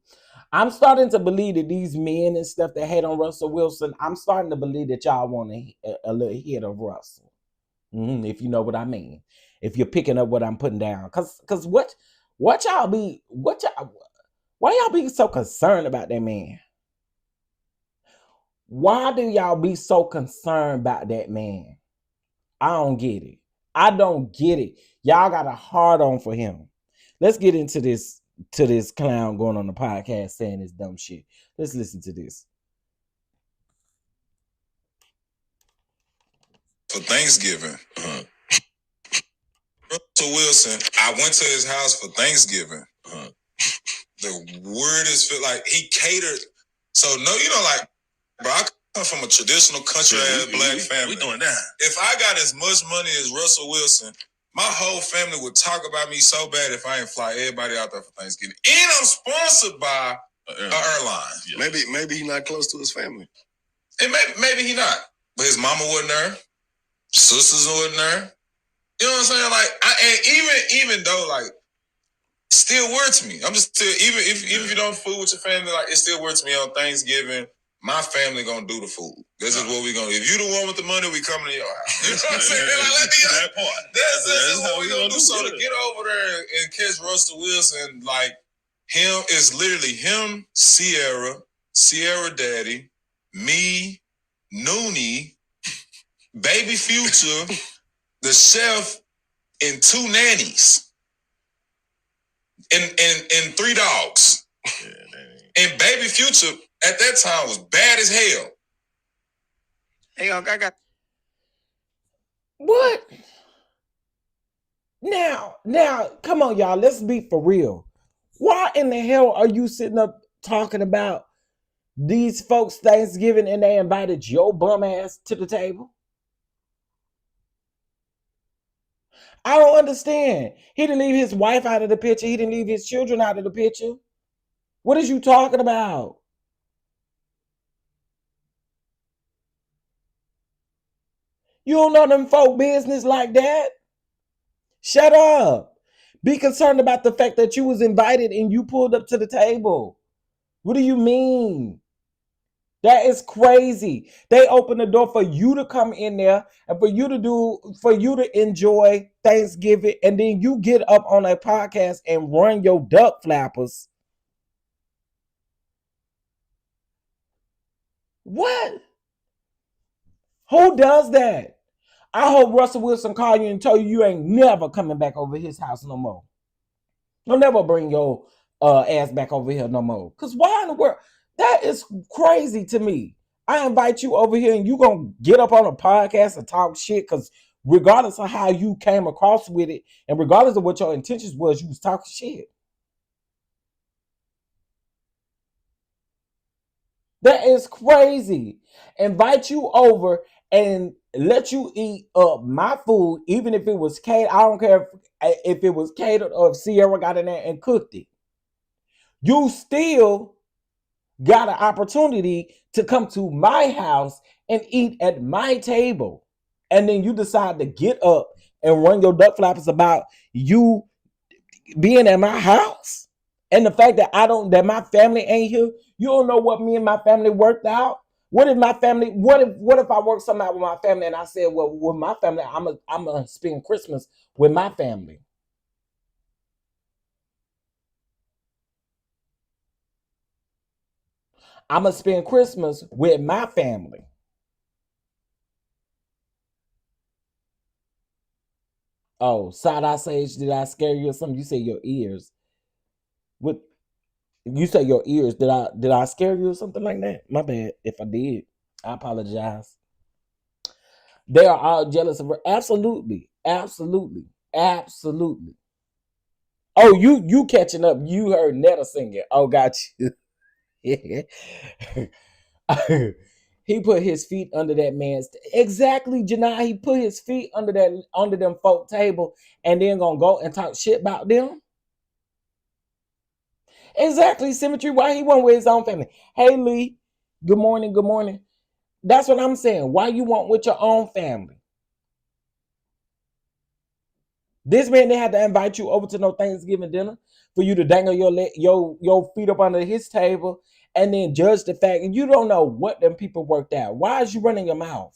starting to believe that these men and stuff that hate on Russell Wilson, I'm starting to believe that y'all want a little hit of Russell. If you know what I mean. If you're picking up what I'm putting down. Cause why y'all be so concerned about that man? Why do y'all be so concerned about that man? I don't get it. I don't get it. Y'all got a hard on for him. Let's get into this clown going on the podcast saying this dumb shit. Let's listen to this. For Thanksgiving, Russel Wilson, I went to his house for Thanksgiving. The weirdest feel like he catered. So no, like, bro, I come from a traditional country ass black family. We doing that. If I got as much money as Russel Wilson, my whole family would talk about me so bad if I didn't fly everybody out there for Thanksgiving. And I'm sponsored by an airline. Yeah. Maybe he's not close to his family. And maybe he not. But his mama wasn't there. Sisters wasn't there. You know what I'm saying? Like, and even though, like, it's still weird to me. I'm just still, even if you don't food with your family, like, it still weird to me on Thanksgiving. My family gonna do the food. This is what we gonna do. If you the one with the money, we coming to your house. You know what I'm saying? Like, that part. That's what we gonna do. So to get over there and catch Russel Wilson, like, him is literally him, Sierra Daddy, me, Noonie, Baby Future, the chef, and 2 nannies, and 3 dogs. And Baby Future at that time was bad as hell. Hey, I got. What? Now, come on, y'all. Let's be for real. Why in the hell are you sitting up talking about these folks Thanksgiving and they invited your bum ass to the table? I don't understand. He didn't leave his wife out of the picture. He didn't leave his children out of the picture. What is you talking about? You don't know them folk business like that? Shut up. Be concerned about the fact that you was invited and you pulled up to the table. What do you mean? That is crazy. They opened the door for you to come in there and for you to enjoy Thanksgiving, and then you get up on a podcast and run your duck flappers. What? Who does that? I hope Russel Wilson call you and tell you ain't never coming back over his house no more. Don't never bring your ass back over here no more. Because why in the world? That is crazy to me. I invite you over here and you going to get up on a podcast and talk shit because regardless of how you came across with it and regardless of what your intentions was, you was talking shit. That is crazy. Invite you over and let you eat up my food, even if it was catered. I don't care if it was catered or if Sierra got in there and cooked it. You still got an opportunity to come to my house and eat at my table. And then you decide to get up and run your duck flappers about you being at my house. And the fact that my family ain't here, you don't know what me and my family worked out. What if I work something out with my family and I said, well, with my family, I'm gonna spend Christmas with my family. I'm going to spend Christmas with my family. Oh, side-eye Sage, did I scare you or something? You say your ears. What? You say your ears. Did I scare you or something like that? My bad. If I did, I apologize. They are all jealous of her. Absolutely. Absolutely. Absolutely. Oh, you catching up. You heard Netta singing. Oh, got you. He put his feet under that man's exactly, Janai. He put his feet under them folk table and then gonna go and talk shit about them. Exactly, Symmetry. Why he went with his own family? Hey Lee, good morning, good morning. That's what I'm saying. Why you want with your own family? This man, they had to invite you over to no Thanksgiving dinner for you to dangle your feet up under his table and then judge the fact, and you don't know what them people worked out. Why is you running your mouth?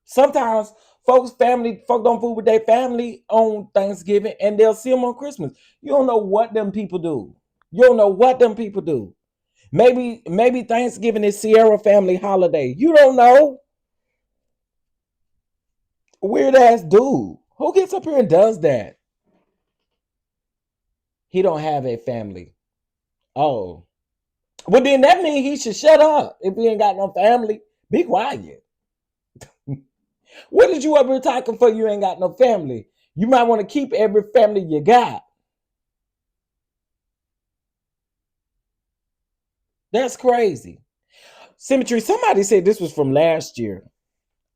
Sometimes folk don't fool with their family on Thanksgiving and they'll see them on Christmas. You don't know what them people do. You don't know what them people do. Maybe Thanksgiving is Sierra family holiday. You don't know. Weird ass dude. Who gets up here and does that? He don't have a family. Oh. Well, then that means he should shut up. If he ain't got no family, be quiet. What did you up here talking for? You ain't got no family. You might want to keep every family you got. That's crazy. Symmetry, somebody said this was from last year.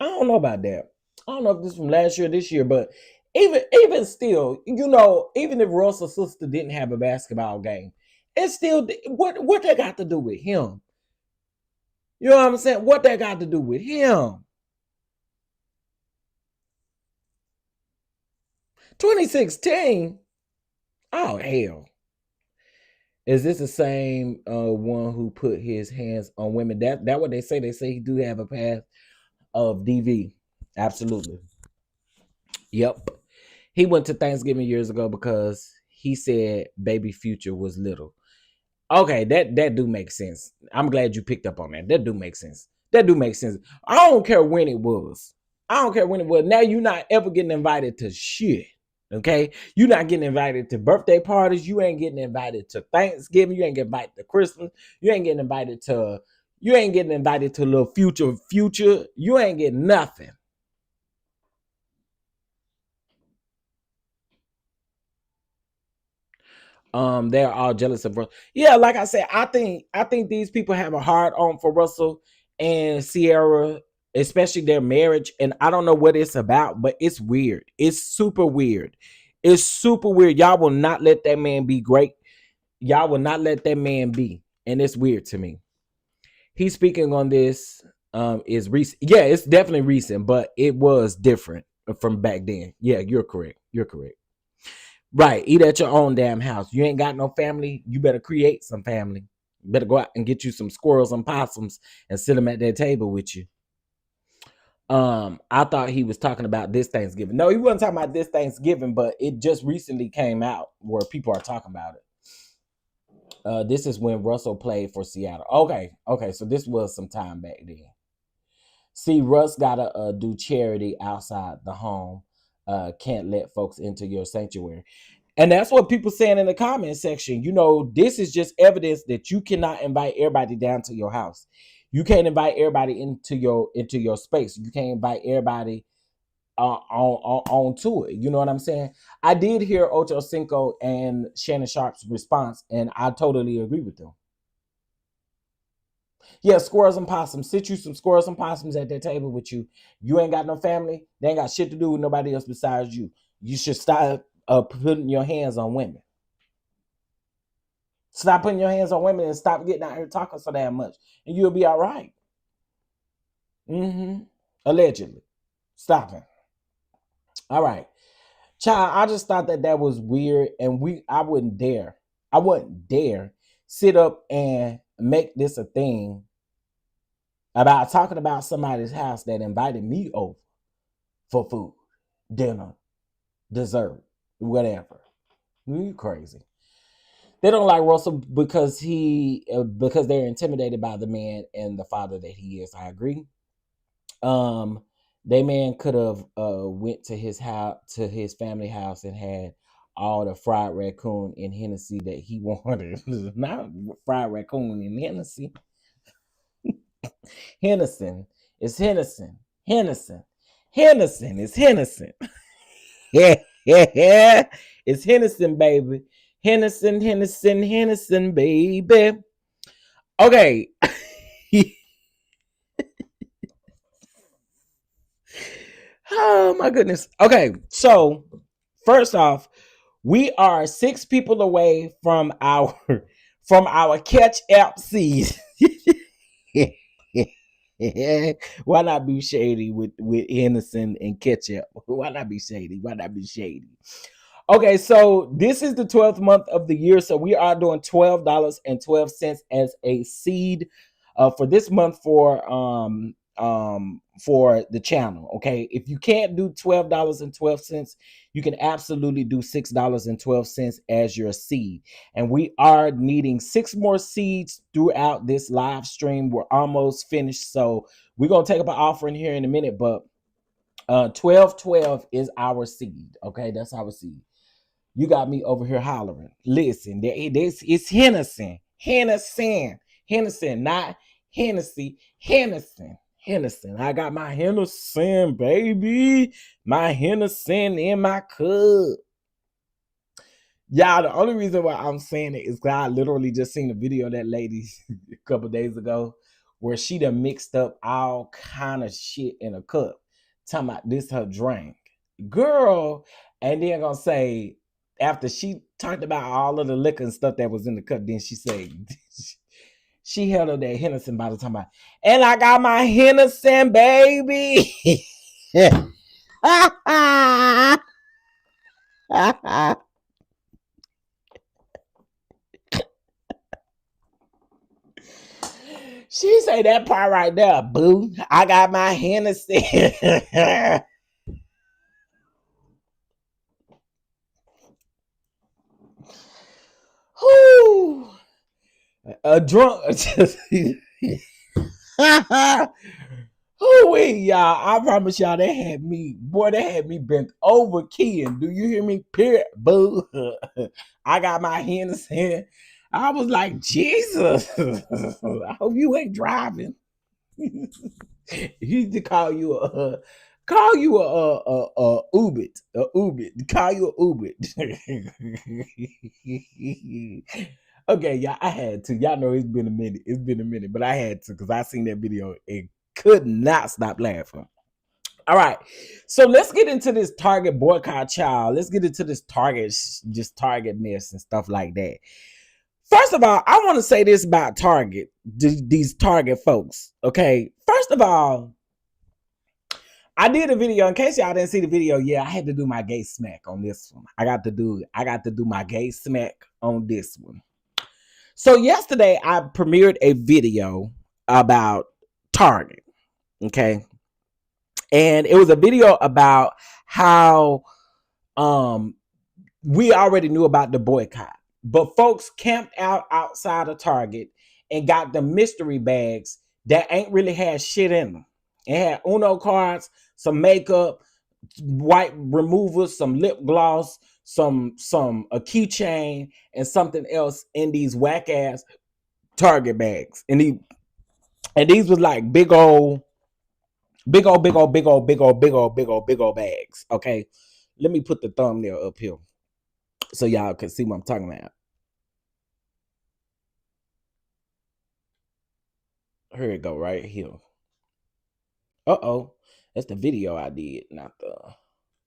I don't know about that. I don't know if this is from last year or this year, but even still, even if Russell's sister didn't have a basketball game, it's still what that got to do with him? You know what I'm saying? What that got to do with him? 2016? Oh, hell. Is this the same one who put his hands on women? That what they say. They say he do have a past of DV. Absolutely. Yep. He went to Thanksgiving years ago because he said baby Future was little. Okay, that do make sense. I'm glad you picked up on that. That do make sense. I don't care when it was. Now you're not ever getting invited to shit. Okay? You're not getting invited to birthday parties. You ain't getting invited to Thanksgiving. You ain't getting invited to Christmas. You ain't getting invited to little future. You ain't getting nothing. They're all jealous of Russell. Yeah, like I said, I think these people have a hard on for Russell and Sierra, especially their marriage. And I don't know what it's about, but it's weird. It's super weird. Y'all will not let that man be great. Y'all will not let that man be. And it's weird to me. He's speaking on this is recent. Yeah, it's definitely recent, but it was different from back then. Yeah, you're correct. Right. Eat at your own damn house. You ain't got no family. You better create some family. You better go out and get you some squirrels and possums and sit them at that table with you. I thought he was talking about this Thanksgiving. No, he wasn't talking about this Thanksgiving, but it just recently came out where people are talking about it. This is when Russell played for Seattle. Okay. So this was some time back then. See, Russ gotta do charity outside the home. Can't let folks into your sanctuary. And that's what people saying in the comment section. This is just evidence that you cannot invite everybody down to your house. You can't invite everybody into your space. You can't invite everybody onto it. You know what I'm saying? I did hear Ocho Cinco and Shannon Sharp's response, and I totally agree with them. Yeah, squirrels and possums. Sit you some squirrels and possums at that table with you. You ain't got no family. They ain't got shit to do with nobody else besides you. You should stop putting your hands on women. Stop putting your hands on women and stop getting out here talking so damn much. And you'll be all right. Allegedly. Stop it. All right. Child, I just thought that was weird. And I wouldn't dare sit up and make this a thing about talking about somebody's house that invited me over for food, dinner, dessert, whatever. You crazy. They don't like Russell because they're intimidated by the man and the father that he is. I agree. They man could have went to his house, to his family house, and had all the fried raccoon and Hennessy that he wanted. Not fried raccoon and Hennessy. Hennessy. It's Hennessy. It's Hennessy. Yeah. It's Hennessy, baby. Hennessy, baby. Okay. Oh my goodness. Okay, so first off, we are 6 people away from our catch app seed. Why not be shady with Henderson and ketchup? Why not be shady? Okay, so this is the 12th month of the year, so we are doing $12.12 as a seed for this month for for the channel. Okay, if you can't do $12.12, you can absolutely do $6.12 as your seed. And we are needing 6 more seeds throughout this live stream. We're almost finished, so we're gonna take up an offering here in a minute, but 1212 is our seed. Okay, that's our seed. You got me over here hollering. Listen, this is Hennessy, not Hennessy, Hennessy. I got my Hennessy, baby. My Hennessy in my cup. Y'all, the only reason why I'm saying it is because I literally just seen a video of that lady a couple days ago where she done mixed up all kind of shit in a cup. Talking about this her drink. Girl, and then gonna say, after she talked about all of the liquor and stuff that was in the cup, then she said, she held up that Hennessy bottle talking about, and I got my Hennessy, baby. She say that part right there, boo. I got my Hennessy. Whoo. A drunk. Y'all. I promise y'all, they had me bent over keying. Do you hear me? Period, boo. I got my Hennessy. I was like, Jesus. I hope you ain't driving. He used to call you a Ubit. Call you a Ubit. Okay, y'all, I had to. Y'all know it's been a minute, but I had to because I seen that video and could not stop laughing. All right, so let's get into this Target boycott, child. Let's get into this Target mess and stuff like that. First of all, I want to say this about Target, these Target folks. Okay, first of all, I did a video. In case y'all didn't see the video, yeah, I had to do my gay smack on this one. I got to do my gay smack on this one. So yesterday, I premiered a video about Target. Okay, and it was a video about how we already knew about the boycott. But folks camped out outside of Target and got the mystery bags that ain't really had shit in them. It had Uno cards, some makeup, white removers, some lip gloss, some a keychain, and something else in these whack ass Target bags. And these was like big old bags. Okay, let me put the thumbnail up here so y'all can see what I'm talking about. Here it go, right here. Uh-oh. That's the video I did, not the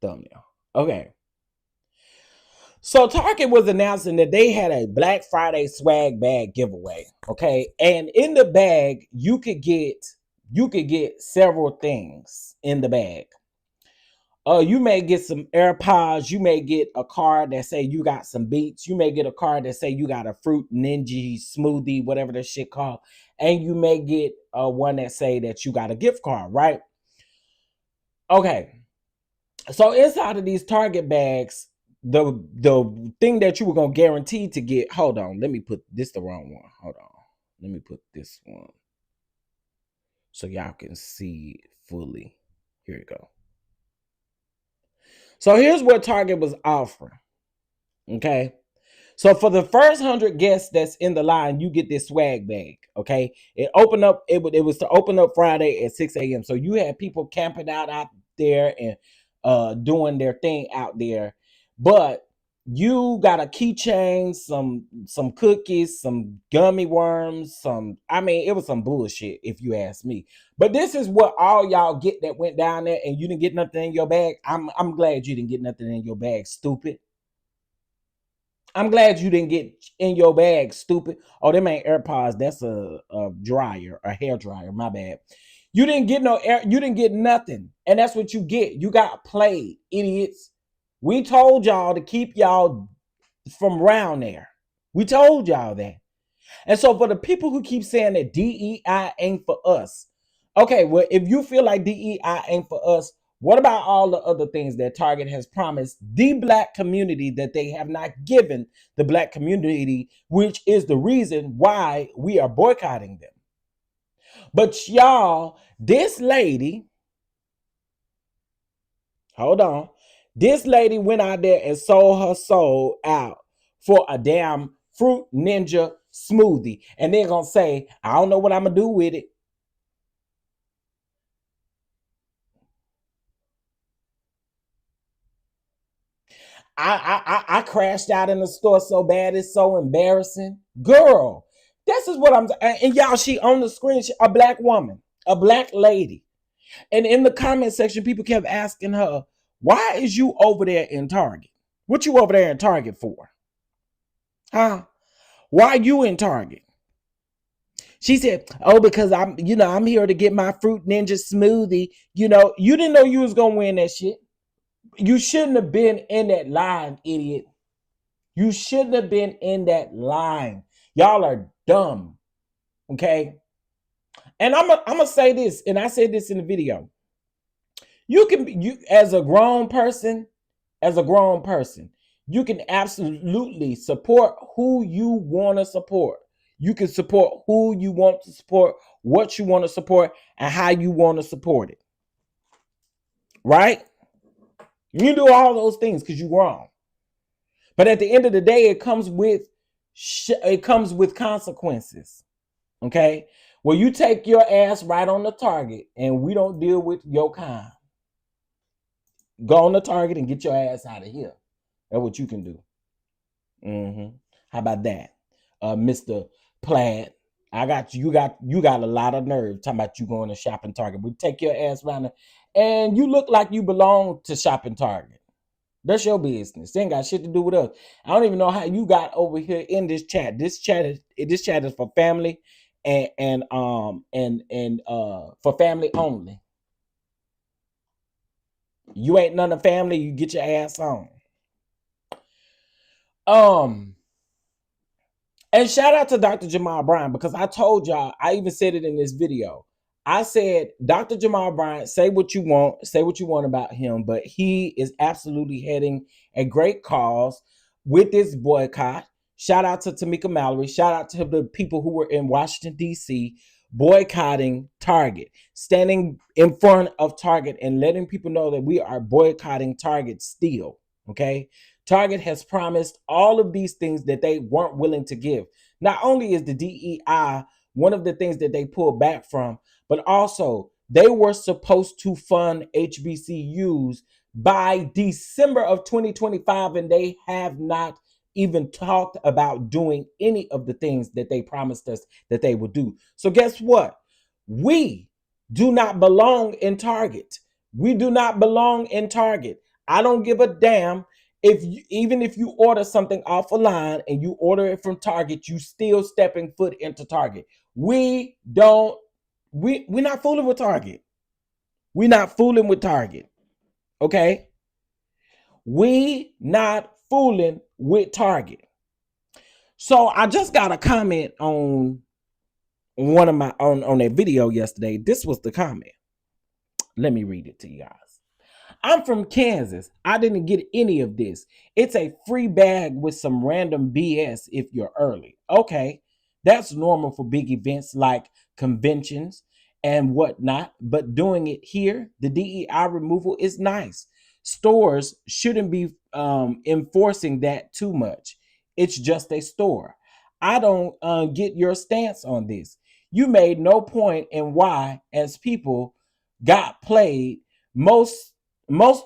thumbnail. Okay. So Target was announcing that they had a Black Friday swag bag giveaway. Okay. And in the bag, you could get several things in the bag. You may get some AirPods. You may get a card that say you got some Beats. You may get a card that say you got a Fruit Ninja smoothie, whatever that shit called. And you may get one that say that you got a gift card, right? Okay. So inside of these Target bags, the thing that you were going to guarantee to get, hold on, let me put this the wrong one. Hold on. Let me put this one so y'all can see fully. Here you go. So here's what Target was offering. Okay. So for the first 100 guests that's in the line, you get this swag bag. Okay. It was to open up Friday at 6 a.m. So you had people camping out there and doing their thing out there. But you got a keychain, some cookies, some gummy worms, it was some bullshit if you ask me. But this is what all y'all get that went down there and you didn't get nothing in your bag. I'm glad you didn't get nothing in your bag, stupid. I'm glad you didn't get in your bag, stupid. Oh, them ain't AirPods. That's a dryer, a hair dryer. My bad. You didn't get no air. You didn't get nothing. And that's what you get. You got played, idiots. We told y'all to keep y'all from around there. We told y'all that. And so for the people who keep saying that DEI ain't for us, Okay, well, if you feel like DEI ain't for us, what about all the other things that Target has promised the black community that they have not given the black community, which is the reason why we are boycotting them? But y'all, this lady, hold on, this lady went out there and sold her soul out for a damn fruit ninja smoothie. And they're going to say, I don't know what I'm going to do with it. I crashed out in the store so bad, it's so embarrassing. Girl, this is what I'm, and y'all, she on the screen, a black woman, a black lady. And in the comment section, people kept asking her, why is you over there in Target? What you over there in Target for? Huh? Why you in Target? She said, oh, because I'm here to get my fruit ninja smoothie. You didn't know you was going to win that shit. You shouldn't have been in that line, idiot. You shouldn't have been in that line. Y'all are dumb. Okay? And I'm gonna say this, and I said this in the video. You as a grown person, you can absolutely support who you want to support. You can support who you want to support, what you want to support, and how you want to support it. Right? You do all those things because you're grown. But at the end of the day, it comes with consequences. Okay? Well, you take your ass right on the target, and we don't deal with your kind. Go on the target and get your ass out of here. That's what you can do. How about that, Mr. Plaid? I got you. You got a lot of nerve talking about you going to shopping Target. We take your ass around there, and you look like you belong to shopping Target. That's your business. It ain't got shit to do with us. I don't even know how you got over here in this chat. This chat is for family and for family only. You ain't none of family, you get your ass on. And shout out to Dr. Jamal Bryant, because I told y'all, I even said it in this video. I said, Dr. Jamal Bryant, say what you want about him, but he is absolutely heading a great cause with this boycott. Shout out to Tamika Mallory. Shout out to the people who were in Washington, D.C., boycotting Target, standing in front of Target and letting people know that we are boycotting Target still, okay? Target has promised all of these things that they weren't willing to give. Not only is the DEI one of the things that they pulled back from, but also they were supposed to fund HBCUs by December of 2025, and they have not even talked about doing any of the things that they promised us that they would do. So guess what? We do not belong in Target. We do not belong in Target. I don't give a damn even if you order something off a line and you order it from Target, you still stepping foot into Target. We're not fooling with Target. We're not fooling with Target. Okay? We not fooling with Target. So I just got a comment on one of my on a video yesterday. This was the comment. Let me read it to you guys. I'm from Kansas. I didn't get any of this. It's a free bag with some random BS if you're early. Okay, that's normal for big events like conventions and whatnot, but doing it here, the DEI removal is nice. Stores shouldn't be enforcing that too much. It's just a store. I don't get your stance on this. You made no point in why, as people got played, most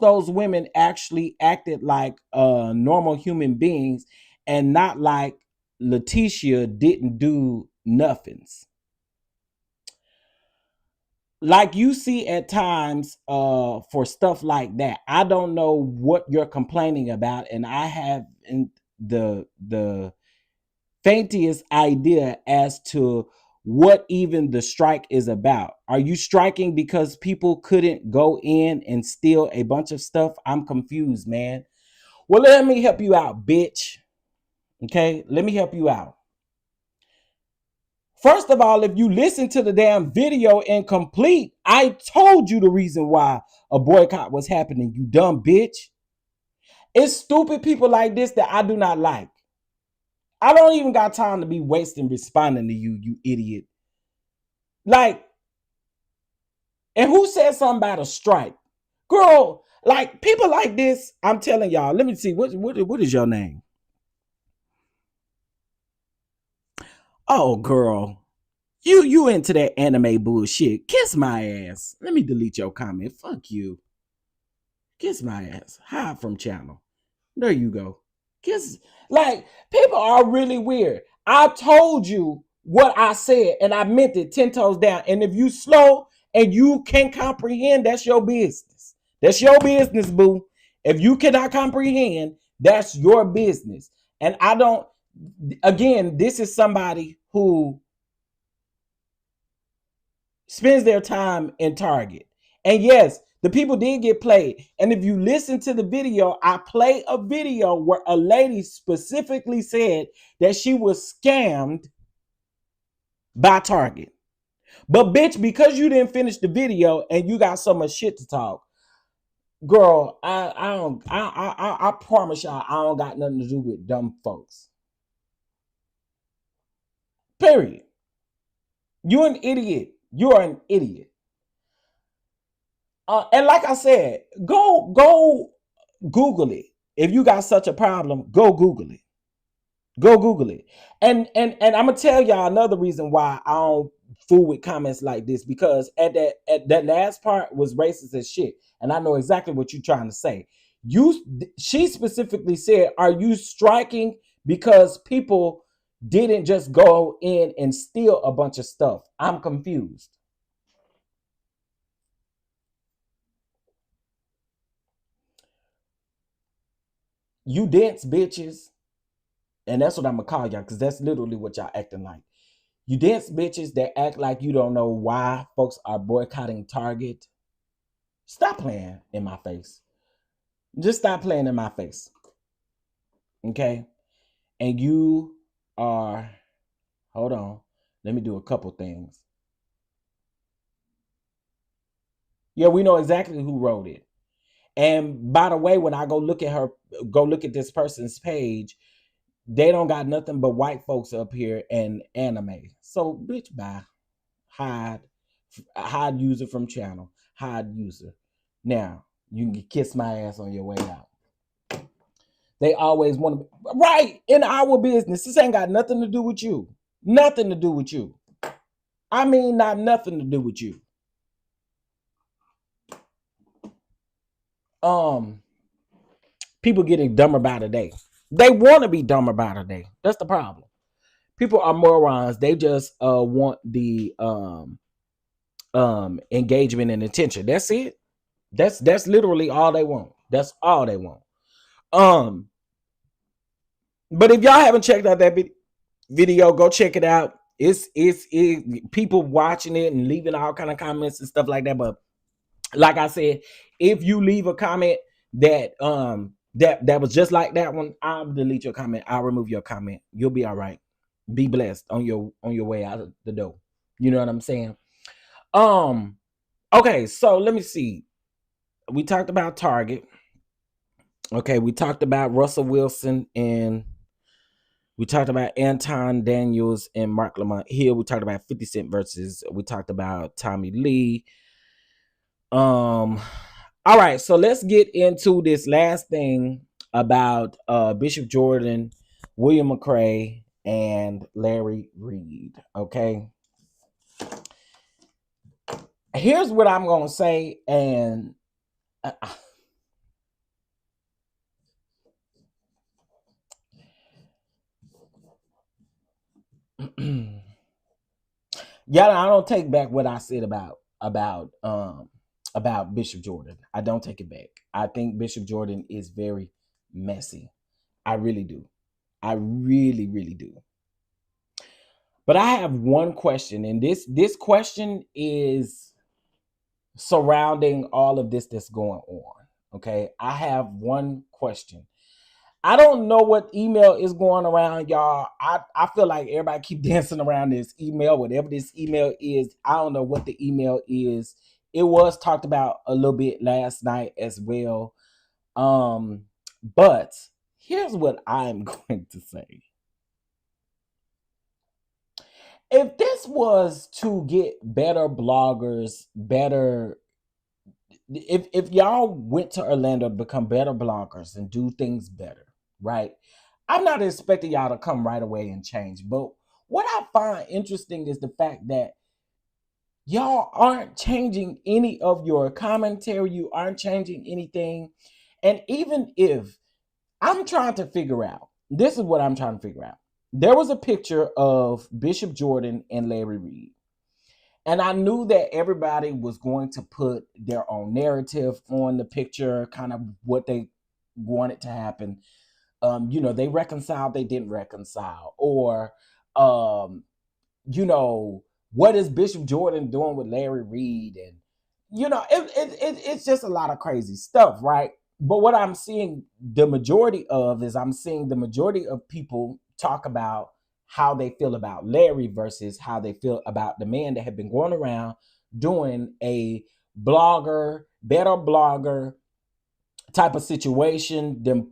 those women actually acted like normal human beings and not like Letitia didn't do nothings. Like you see at times for stuff like that. I don't know what you're complaining about, and I have the faintest idea as to what even the strike is about. Are you striking because people couldn't go in and steal a bunch of stuff? I'm confused, man. Well, let me help you out, bitch. Okay, let me help you out. First of all, if you listen to the damn video incomplete, I told you the reason why a boycott was happening, you dumb bitch. It's stupid people like this that I do not like. I don't even got time to be wasting responding to you, you idiot. Like, and who said something about a strike? Girl, like people like this, I'm telling y'all, let me see, what is your name? Oh, girl. You into that anime bullshit. Kiss my ass. Let me delete your comment. Fuck you. Kiss my ass. Hide from channel. There you go. Kiss. Like, people are really weird. I told you what I said, and I meant it 10 toes down. And if you slow and you can't comprehend, that's your business. That's your business, boo. If you cannot comprehend, that's your business. And I don't, again, this is somebody who spends their time in Target. And yes, the people did get played. And if you listen to the video, I play a video where a lady specifically said that she was scammed by Target. But bitch, because you didn't finish the video and you got so much shit to talk, girl, I promise y'all I don't got nothing to do with dumb folks. Period. You're an idiot. You're an idiot. And like I said, go Google it. If you got such a problem, go Google it. Go Google it. And I'm gonna tell y'all another reason why I don't fool with comments like this, because at that last part was racist as shit, and I know exactly what you're trying to say. She specifically said, "Are you striking because people didn't just go in and steal a bunch of stuff?" I'm confused. You dance bitches, and that's what I'm gonna call y'all, because that's literally what y'all acting like. You dance bitches that act like you don't know why folks are boycotting Target. Stop playing in my face. Just stop playing in my face. Okay? And you are, hold on, let me do a couple things. Yeah, we know exactly who wrote it. And by the way, when I go look at this person's page, they don't got nothing but white folks up here and anime. So, bitch, bye. Hide user from channel. Hide user. Now, you can kiss my ass on your way out. They always want to, right, in our business. This ain't got nothing to do with you. Nothing to do with you. I mean, not nothing to do with you. People getting dumber by the day. They want to be dumber by the day. That's the problem. People are morons. They just want the engagement and attention. That's it. That's literally all they want. That's all they want. But if y'all haven't checked out that video, go check it out. It's people watching it and leaving all kind of comments and stuff like that. But like I said, if you leave a comment that that was just like that one, I'll delete your comment. I'll remove your comment. You'll be all right. Be blessed on your way out of the door. You know what I'm saying? Okay, so let me see. We talked about Target. Okay, we talked about Russell Wilson, and we talked about Anton Daniels and Marc Lamont. Here we talked about 50 Cent versus, we talked about Tommie Lee. All right, so let's get into this last thing about Bishop Jordan, William McCray, and Larry Reed. Okay, here's what I'm gonna say, and yeah, I don't take back what I said about Bishop Jordan. I don't take it back. I think Bishop Jordan is very messy. I really do. I really, really do. But I have one question, and this question is surrounding all of this that's going on. Okay, I have one question. I don't know what email is going around, y'all. I feel like everybody keep dancing around this email, whatever this email is. I don't know what the email is. It was talked about a little bit last night as well. But here's what I'm going to say. If this was to get better bloggers, if y'all went to Orlando to become better bloggers and do things better, right? I'm not expecting y'all to come right away and change. But what I find interesting is the fact that y'all aren't changing any of your commentary, you aren't changing anything. And even if I'm trying to figure out, this is what I'm trying to figure out. There was a picture of Bishop Jordan and Larry Reed. And I knew that everybody was going to put their own narrative on the picture, kind of what they wanted to happen. They reconciled, they didn't reconcile. Or, what is Bishop Jordan doing with Larry Reed? And, it's just a lot of crazy stuff, right? But what I'm seeing the majority of is I'm seeing the majority of people talk about how they feel about Larry versus how they feel about the man that had been going around doing a better blogger type of situation. Then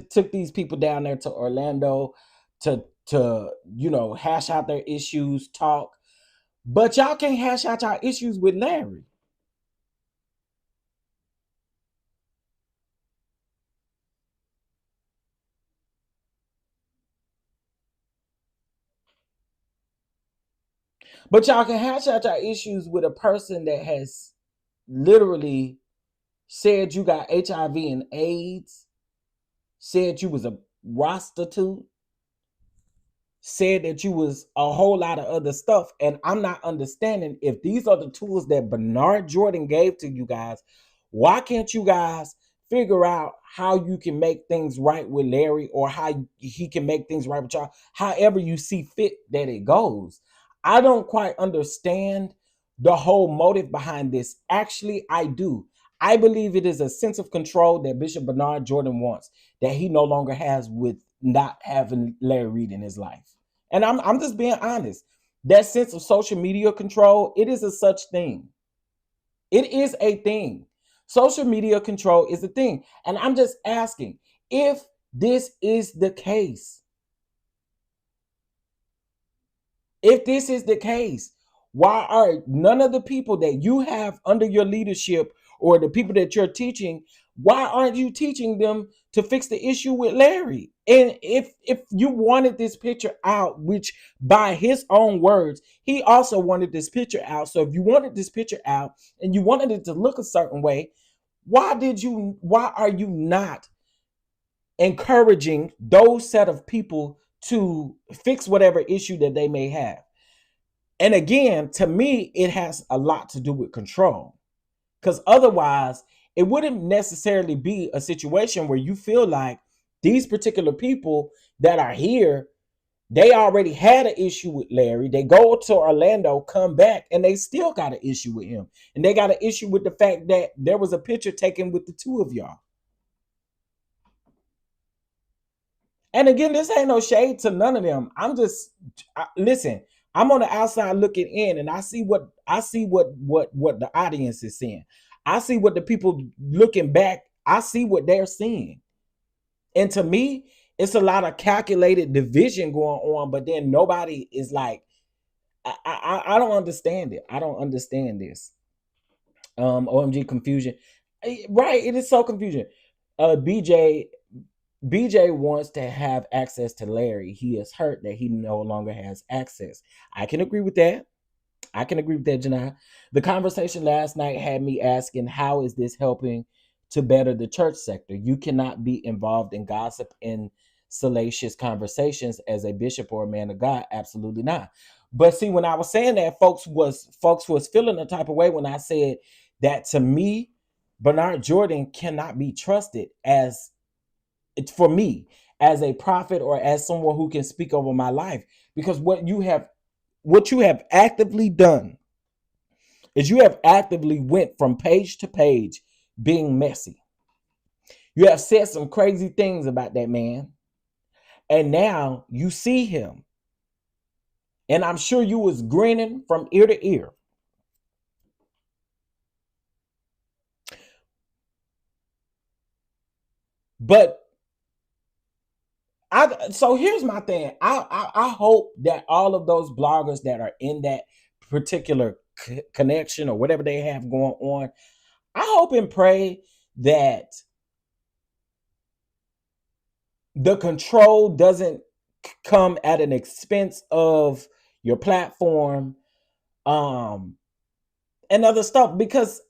took these people down there to Orlando to hash out their issues, talk. But y'all can't hash out y'all issues with Larry. But y'all can hash out your issues with a person that has literally said you got HIV and AIDS, said you was a prostitute, said that you was a whole lot of other stuff. And I'm not understanding, if these are the tools that Bernard Jordan gave to you guys, why can't you guys figure out how you can make things right with Larry, or how he can make things right with y'all, however you see fit that it goes. I don't quite understand the whole motive behind this. Actually, I do. I believe it is a sense of control that Bishop Bernard Jordan wants, that he no longer has with not having Larry Reed in his life. And I'm just being honest. That sense of social media control, it is a such thing. It is a thing. Social media control is a thing. And I'm just asking, if this is the case, why are none of the people that you have under your leadership, or the people that you're teaching, why aren't you teaching them to fix the issue with Larry? And if you wanted this picture out, which by his own words, he also wanted this picture out. So if you wanted this picture out and you wanted it to look a certain way, why are you not encouraging those set of people to fix whatever issue that they may have? And again, to me, it has a lot to do with control, because otherwise it wouldn't necessarily be a situation where you feel like these particular people that are here, they already had an issue with Larry. They go to Orlando, come back, and they still got an issue with him. And they got an issue with the fact that there was a picture taken with the two of y'all. And again, this ain't no shade to none of them. Listen, I'm on the outside looking in, and I see what the audience is seeing. I see what the people looking back, I see what they're seeing. And to me, it's a lot of calculated division going on, but then nobody is like, I don't understand it. I don't understand this. OMG confusion. Right, it is so confusing. BJ wants to have access to Larry. He is hurt that he no longer has access. I can agree with that. Janai. The conversation last night had me asking, how is this helping to better the church sector? You cannot be involved in gossip and salacious conversations as a bishop or a man of God. Absolutely not. But see, when I was saying that, folks was feeling the type of way when I said that. To me, Bernard Jordan cannot be trusted for me as a prophet or as someone who can speak over my life, because what you have actively done is you have actively went from page to page being messy. You have said some crazy things about that man. And now you see him. And I'm sure you was grinning from ear to ear. But so here's my thing. I hope that all of those bloggers that are in that particular connection or whatever they have going on, I hope and pray that the control doesn't come at an expense of your platform and other stuff, because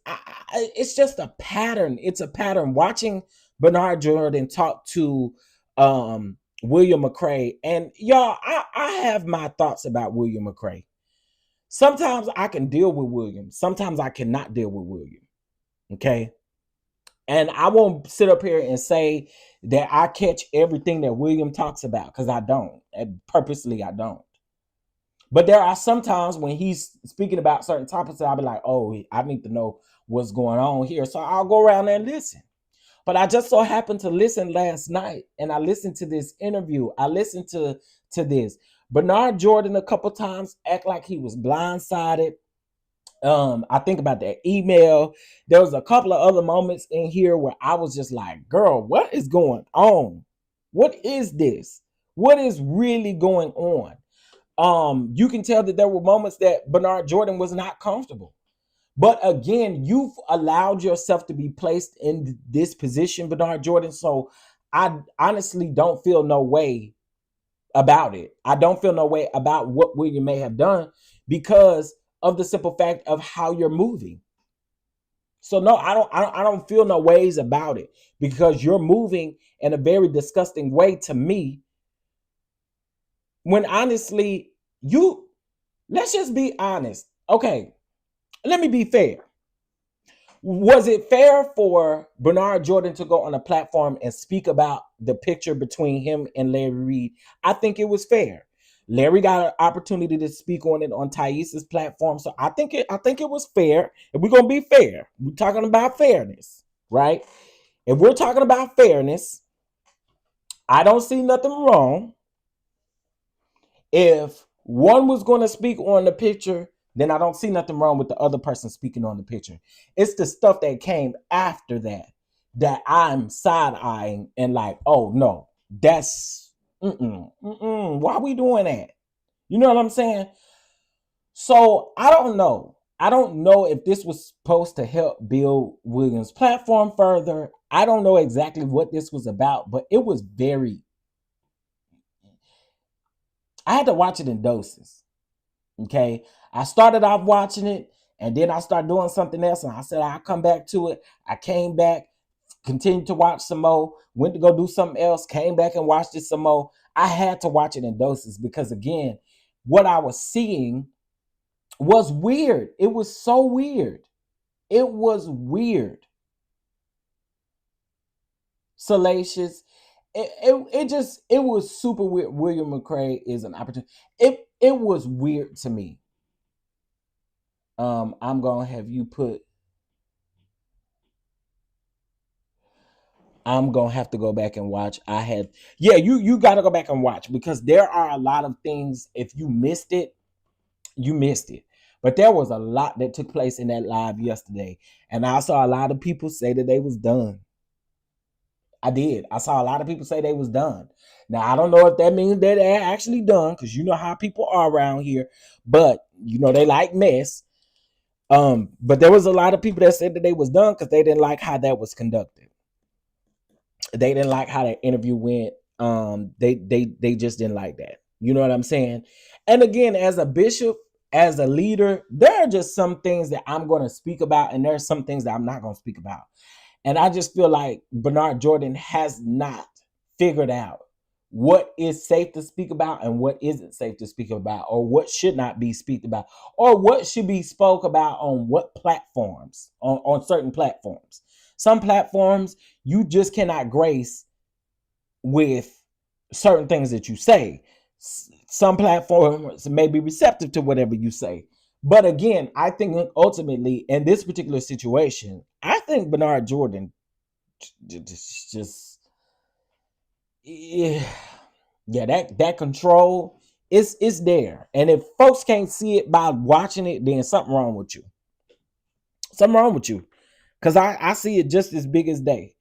it's just a pattern. It's a pattern. Watching Bernard Jordan talk to William McCray, and y'all, I have my thoughts about William McCray. Sometimes I can deal with William. Sometimes I cannot deal with William. Okay. And I won't sit up here and say that I catch everything that William talks about, because I don't. And purposely, I don't. But there are some times when he's speaking about certain topics that I'll be like, oh, I need to know what's going on here. So I'll go around there and listen. But I just so happened to listen last night, and I listened to this interview. I listened to this. Bernard Jordan a couple times act like he was blindsided. I think about that email. There was a couple of other moments in here where I was just like, girl, what is going on? What is this? What is really going on? You can tell that there were moments that Bernard Jordan was not comfortable. But again, you've allowed yourself to be placed in this position, Bernard Jordan. So I honestly don't feel no way about it. I don't feel no way about what William may have done because of the simple fact of how you're moving. So no, I don't feel no ways about it, because you're moving in a very disgusting way to me. When honestly, let's just be honest. Okay, let me be fair. Was it fair for Bernard Jordan to go on a platform and speak about the picture between him and Larry Reed? I think it was fair. Larry got an opportunity to speak on it on Thais's platform, so I think it was fair. And we're gonna be fair. We're talking about fairness, right? If we're talking about fairness, I don't see nothing wrong. If one was going to speak on the picture, then I don't see nothing wrong with the other person speaking on the picture. It's the stuff that came after that I'm side-eyeing and like, oh no, that's why are we doing that? You know what I'm saying? So I don't know. I don't know if this was supposed to help build Williams' platform further. I don't know exactly what this was about, but it was I had to watch it in doses. Okay. I started off watching it, and then I started doing something else, and I said I'll come back to it. I came back, continued to watch some more, went to go do something else, came back and watched it some more. I had to watch it in doses because, again, what I was seeing was weird. It was so weird. It was weird. Salacious. It was super weird. William McCray is an opportunity. It was weird to me. I'm gonna have you put. I'm gonna have to go back and watch. You got to go back and watch, because there are a lot of things. If you missed it, you missed it. But there was a lot that took place in that live yesterday, and I saw a lot of people say that they was done. I did. I saw a lot of people say they was done. Now, I don't know if that means that they're actually done, because you know how people are around here, but you know they like mess. But there was a lot of people that said that they was done because they didn't like how that was conducted. They didn't like how that interview went. They just didn't like that. You know what I'm saying? And again, as a bishop, as a leader, there are just some things that I'm going to speak about, and there are some things that I'm not going to speak about. And I just feel like Bernard Jordan has not figured out what is safe to speak about and what isn't safe to speak about, or what should not be speak about, or what should be spoke about on what platforms, on certain platforms. Some platforms you just cannot grace with certain things that you say. Some platforms may be receptive to whatever you say. But again, I think ultimately in this particular situation, I think Bernard Jordan just yeah, that control is there. And if folks can't see it by watching it, then something wrong with you. Something wrong with you. Because I see it just as big as they.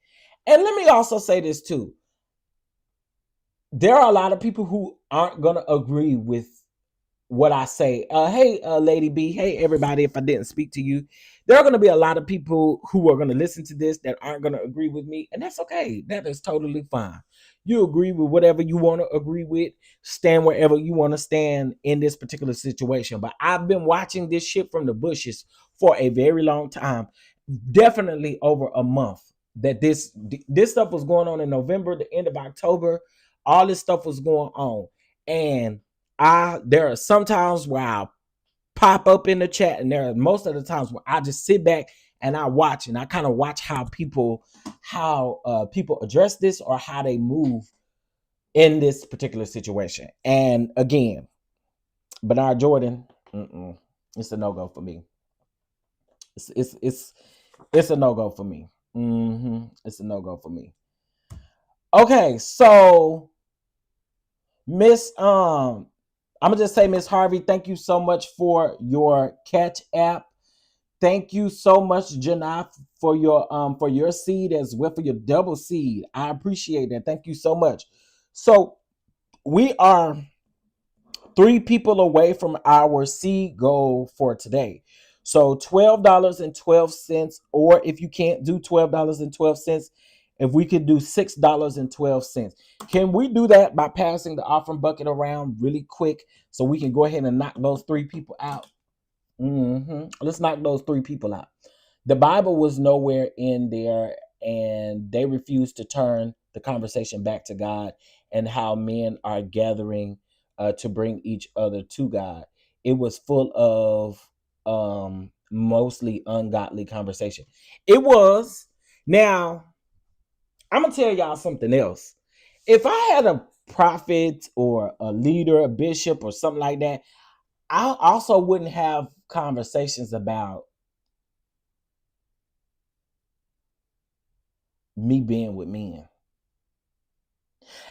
And let me also say this too. There are a lot of people who aren't going to agree with what I say. Hey, Lady B. Hey, everybody. If I didn't speak to you, there are going to be a lot of people who are going to listen to this that aren't going to agree with me. And that's okay. That is totally fine. You agree with whatever you want to agree with. Stand wherever you want to stand in this particular situation. But I've been watching this shit from the bushes for a very long time. Definitely over a month. That this stuff was going on in November, the end of October. All this stuff was going on. And there are some times where I'll pop up in the chat, and there are most of the times where I just sit back and I watch, and I kind of watch how people address this or how they move in this particular situation. And again, Bernard Jordan, it's a no-go for me. It's a no-go for me. It's a no-go for me. Okay, so Miss I'm gonna just say, Miss Harvey, thank you so much for your catch app. Thank you so much, Janai, for your seed as well, for your double seed. I appreciate that. Thank you so much. So we are 3 people away from our seed goal for today. So $12.12, or if you can't do $12.12, if we could do $6.12. Can we do that by passing the offering bucket around really quick so we can go ahead and knock those 3 people out? Let's knock those 3 people out. The Bible was nowhere in there, and they refused to turn the conversation back to God and how men are gathering to bring each other to God. It was full of mostly ungodly conversation. It was. Now, I'm gonna tell y'all something else. If I had a prophet or a leader, a bishop, or something like that, I also wouldn't have conversations about me being with men.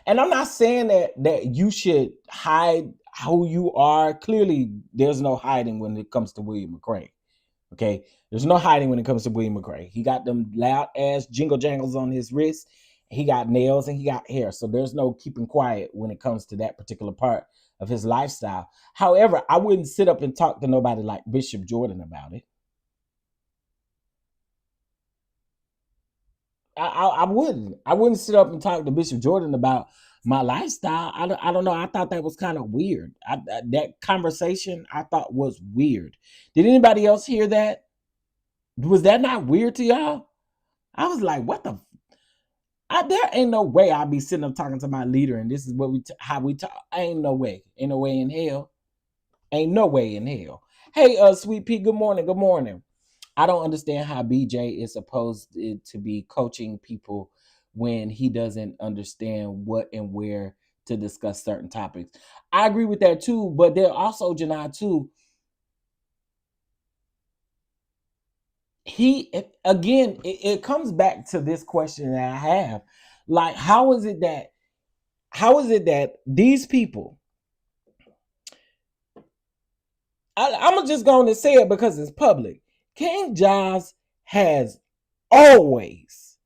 And I'm not saying that you should hide who you are. Clearly, there's no hiding when it comes to William McCray. Okay, there's no hiding when it comes to William McCray. He got them loud ass jingle jangles on his wrist. He got nails and he got hair. So there's no keeping quiet when it comes to that particular part of his lifestyle. However, I wouldn't sit up and talk to nobody like Bishop Jordan about it. I wouldn't sit up and talk to Bishop Jordan about my lifestyle. I don't know. I thought that was kind of weird. That conversation I thought was weird. Did anybody else hear that? Was that not weird to y'all? I was like, what the? There ain't no way I'd be sitting up talking to my leader and this is what how we talk. Ain't no way. Ain't no way in hell. Ain't no way in hell. Hey, Sweet Pea, good morning. Good morning. I don't understand how BJ is supposed to be coaching people when he doesn't understand what and where to discuss certain topics. I agree with that too, but there also, Janai, too, it comes back to this question that I have. Like, how is it that these people, I'm just going to say it because it's public. King Giles has always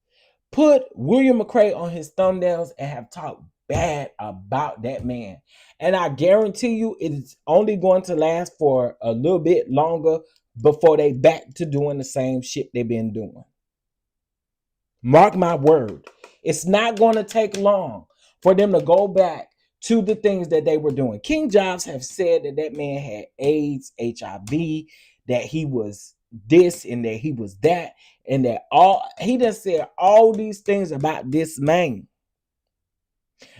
put William McCray on his thumbnails and have talked bad about that man. And I guarantee you it's only going to last for a little bit longer before they back to doing the same shit they've been doing. Mark my word. It's not going to take long for them to go back to the things that they were doing. King Giles have said that man had AIDS, HIV, that he was this and that he was that, and that he done said all these things about this man.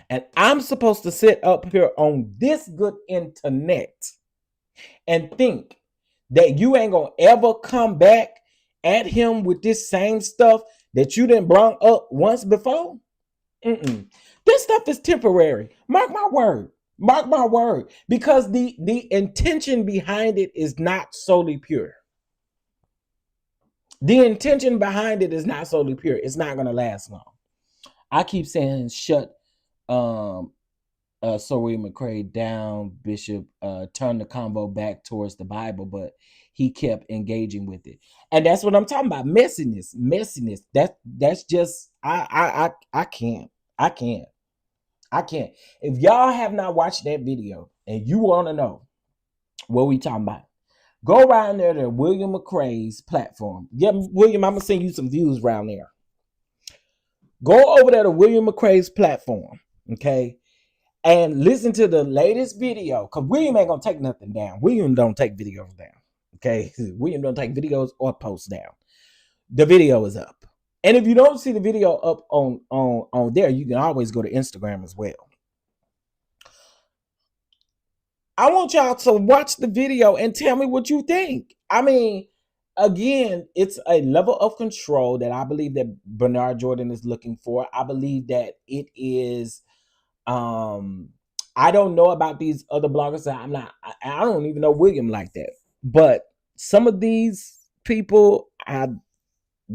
And I'm supposed to sit up here on this good internet and think that you ain't gonna ever come back at him with this same stuff that you didn't bring up once before? This stuff is temporary. Mark my word. Mark my word. Because the intention behind it is not solely pure. The intention behind it is not solely pure. It's not going to last long. I keep saying shut Sorry McCray down, Bishop, turn the convo back towards the Bible, but he kept engaging with it. And that's what I'm talking about. Messiness. That's just I can't. I can't. If y'all have not watched that video and you want to know what we talking about, go around there to William McCray's platform. Yeah, William, I'm gonna send you some views around there. Go over there to William McCray's platform, okay, and listen to the latest video. Cause William ain't gonna take nothing down. William don't take videos down. Okay, William don't take videos or posts down. The video is up, and if you don't see the video up on there, you can always go to Instagram as well. I want y'all to watch the video and tell me what you think. I mean, again, it's a level of control that I believe that Bernard Jordan is looking for. I believe that it is. I don't know about these other bloggers. I don't even know William like that. But some of these people, I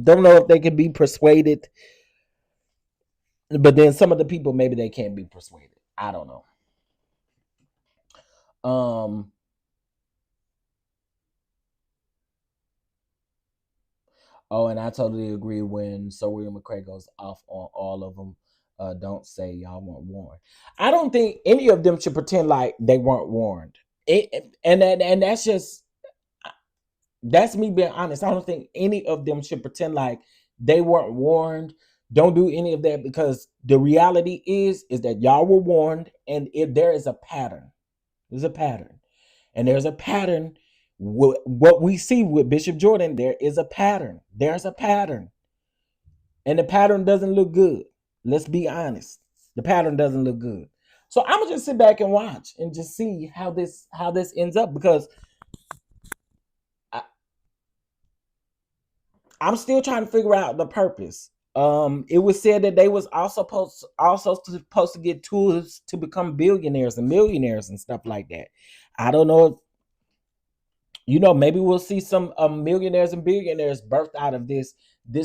don't know if they can be persuaded. But then some of the people, maybe they can't be persuaded. I don't know. Oh, and I totally agree when Sir William McCray goes off on all of them. Don't say y'all weren't warned. I don't think any of them should pretend like they weren't warned. And that's me being honest. I don't think any of them should pretend like they weren't warned. Don't do any of that, because the reality is that y'all were warned, and if there is a pattern, there's a pattern, and there's a pattern. What we see with Bishop Jordan, there is a pattern. There's a pattern, and the pattern doesn't look good. Let's be honest. The pattern doesn't look good. So I'm gonna just sit back and watch and just see how this ends up, because I'm still trying to figure out the purpose. It was said that they was also supposed to get tools to become billionaires and millionaires and stuff like that. I don't know if, maybe we'll see some millionaires and billionaires birthed out of this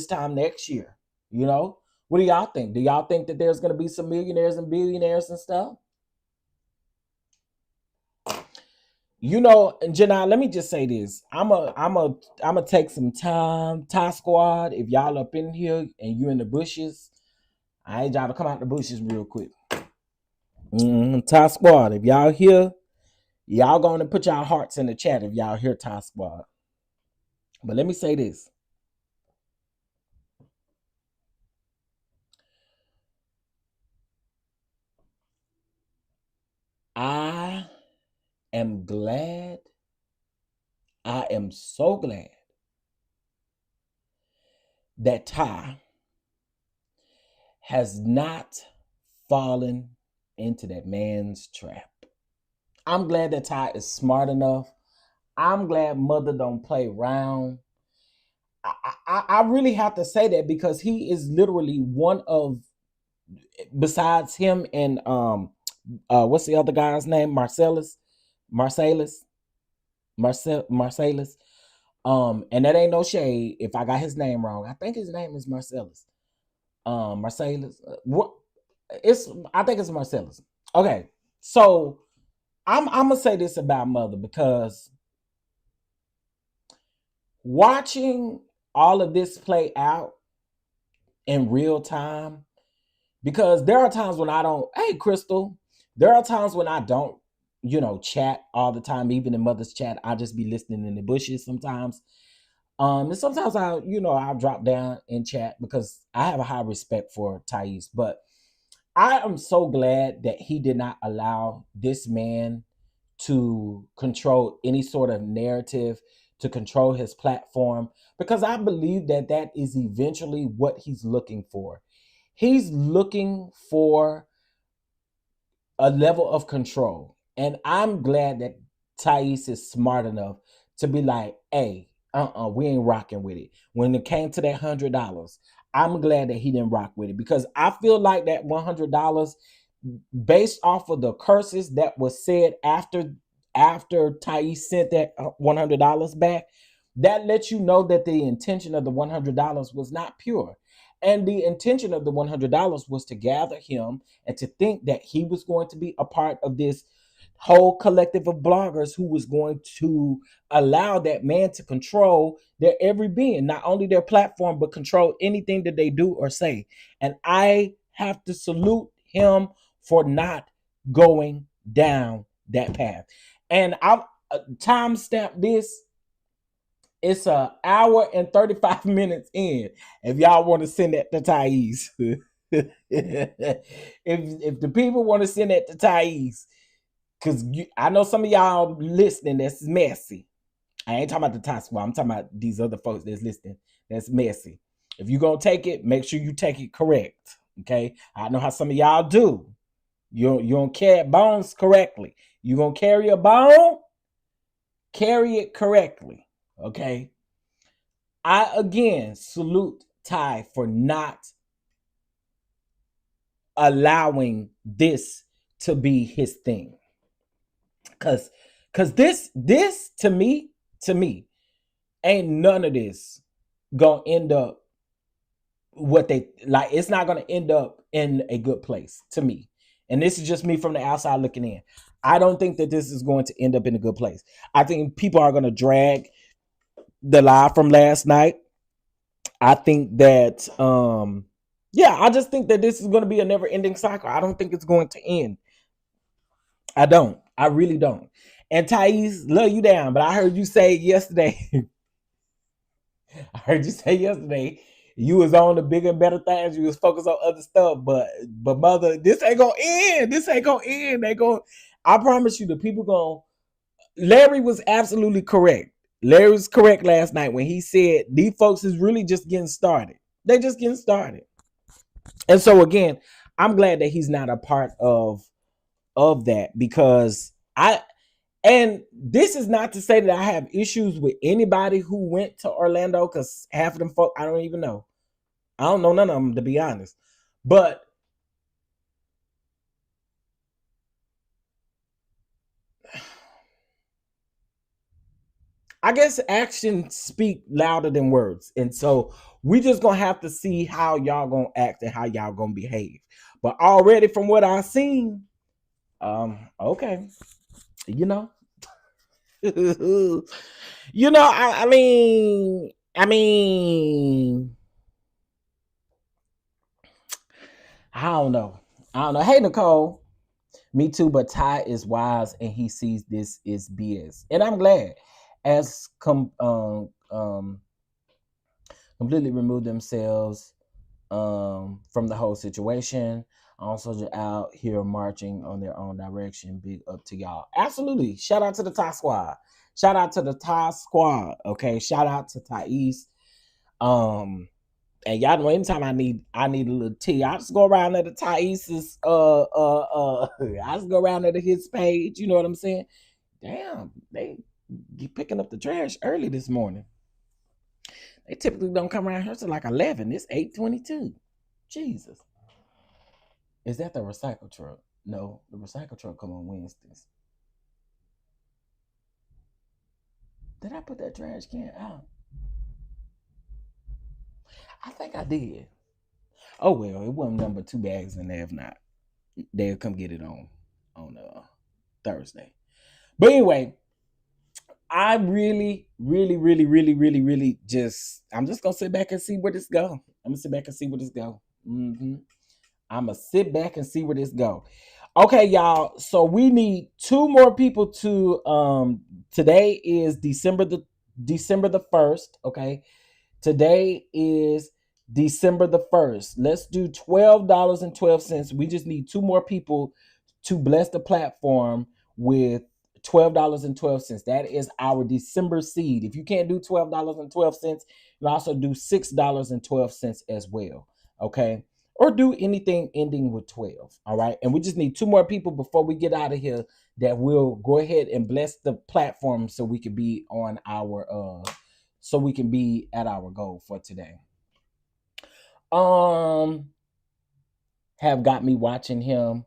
time next year. What do y'all think? Do y'all think that there's going to be some millionaires and billionaires and stuff? And Janai, let me just say this. I'm a take some time. Ty Squad, if y'all up in here and you in the bushes, I need y'all to come out the bushes real quick. Ty Squad, if y'all here, y'all going to put y'all hearts in the chat if y'all hear Ty Squad. But let me say this. I am glad. I am so glad that Ty has not fallen into that man's trap. I'm glad that Ty is smart enough. I'm glad Mother don't play around. I really have to say that, because he is literally one of, besides him and what's the other guy's name? Marcellus. And that ain't no shade if I got his name wrong. I think his name is Marcellus. Marcellus. I think it's Marcellus. Okay, so I'm gonna say this about Mother, because watching all of this play out in real time, because there are times when I don't, hey Crystal, there are times when I don't, chat all the time. Even in Mother's chat, I just be listening in the bushes sometimes. And sometimes I'll drop down in chat, because I have a high respect for Thais. But I am so glad that he did not allow this man to control any sort of narrative, to control his platform, because I believe that is eventually what he's looking for. He's looking for a level of control. And I'm glad that Thais is smart enough to be like, hey, we ain't rocking with it. When it came to that $100, I'm glad that he didn't rock with it, because I feel like that $100, based off of the curses that was said after Thais sent that $100 back, that lets you know that the intention of the $100 was not pure. And the intention of the $100 was to gather him and to think that he was going to be a part of this whole collective of bloggers who was going to allow that man to control their every being, not only their platform, but control anything that they do or say. And I have to salute him for not going down that path. And I'll timestamp this. It's an hour and 35 minutes in. If y'all want to send that to Thais. if the people want to send that to Thais, because I know some of y'all listening that's messy. I ain't talking about the Thai Squad. I'm talking about these other folks that's listening that's messy. If you're going to take it, make sure you take it correct. Okay? I know how some of y'all do. You don't carry bones correctly. You going to carry a bone? Carry it correctly. Okay? I, again, salute Ty for not allowing this to be his thing. Cause this to me, ain't none of this gonna end up what they like. It's not gonna end up in a good place to me. And this is just me from the outside looking in. I don't think that this is going to end up in a good place. I think people are gonna drag the live from last night. I think that I just think that this is gonna be a never-ending cycle. I don't think it's going to end. I don't. I really don't. And Thais, love you down, but I heard you say yesterday. You was on the bigger and better things. You was focused on other stuff, but mother, this ain't gonna end. I promise you, the people gonna. Larry was absolutely correct. Larry was correct last night when he said these folks is really just getting started. They're just getting started. And so again, I'm glad that he's not a part of that, because and this is not to say that I have issues with anybody who went to Orlando, because half of them folk I don't even know. I don't know none of them, to be honest. But I guess actions speak louder than words. And so we just gonna have to see how y'all gonna act and how y'all gonna behave. But already from what I've seen, okay, you know. I mean, I don't know. Hey, Nicole. Me too, but Ty is wise and he sees this is BS. And I'm glad. As completely remove themselves from the whole situation. Also just out here marching on their own direction. Big up to y'all. Absolutely. Shout out to the Thai squad. Okay. Shout out to Thais. And y'all know anytime I need a little tea, I just go around there to Thais's I just go around there to his page. You know what I'm saying? Damn, they picking up the trash early this morning. They typically don't come around here till like 11. It's 8:22. Jesus. Is that the recycle truck? No, the recycle truck come on Wednesdays. Did I put that trash can out? I think I did. Oh well, it wasn't number 2 bags in there. If not, they'll come get it on Thursday. But anyway, I really just, I'm just gonna sit back and see where this go. I'm gonna sit back and see where this go. Okay, y'all. So we need 2 more people to today is December the 1st. Okay. Today is December the 1st. Let's do $12.12. We just need 2 more people to bless the platform with $12.12. That is our December seed. If you can't do $12.12, you also do $6.12 as well. Okay. Or do anything ending with 12. All right. And we just need 2 more people before we get out of here that will go ahead and bless the platform so we can be on our so we can be at our goal for today. Have got me watching him.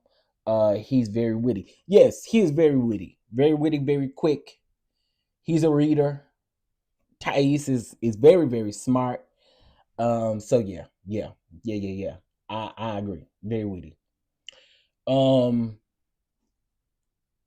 He's very witty. Yes, he is very witty. Very witty, very quick. He's a reader. Thais is very, very smart. So yeah. I agree. Very witty. Um,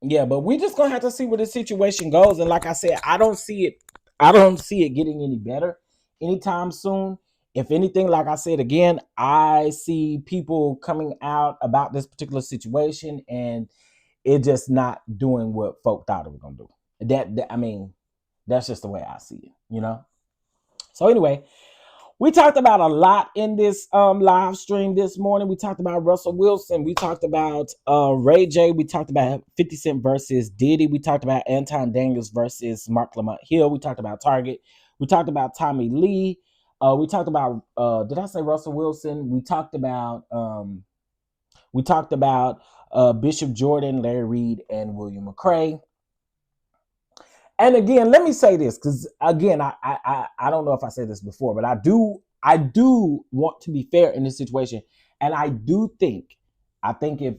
yeah, but we just gonna have to see where the situation goes. And like I said, I don't see it getting any better anytime soon. If anything, like I said again, I see people coming out about this particular situation and it just not doing what folk thought it was gonna do. I mean, that's just the way I see it, you know. So anyway, we talked about a lot in this live stream this morning. We talked about Russell Wilson. We talked about Ray J. We talked about 50 Cent versus Diddy. We talked about Anton Daniels versus Marc Lamont Hill. We talked about Target. We talked about Tommie Lee. We talked about did I say Russell Wilson? We talked about Bishop Jordan, Larry Reed, and William McCray. And again, let me say this, because again, I don't know if I said this before, but I do want to be fair in this situation, and I think if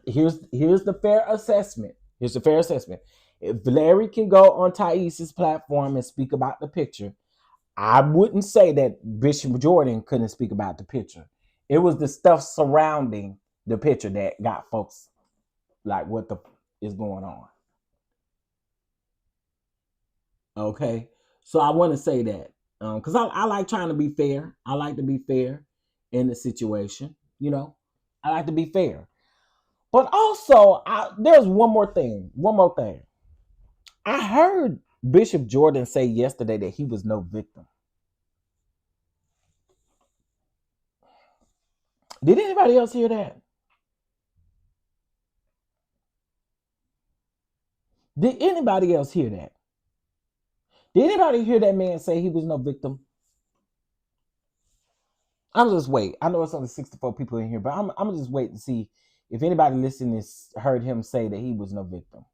here's the fair assessment. Here's the fair assessment. If Larry can go on Thais's platform and speak about the picture, I wouldn't say that Bishop Jordan couldn't speak about the picture. It was the stuff surrounding the picture that got folks like, what the is going on? Okay, so I want to say that because I like trying to be fair. I like to be fair in the situation. You know, I like to be fair. But also, there's one more thing. One more thing. I heard Bishop Jordan say yesterday that he was no victim. Did anybody else hear that? Did anybody else hear that? Did anybody hear that man say he was no victim? I'm just wait. I know it's only 64 people in here, but I'm just wait to see if anybody listening has heard him say that he was no victim.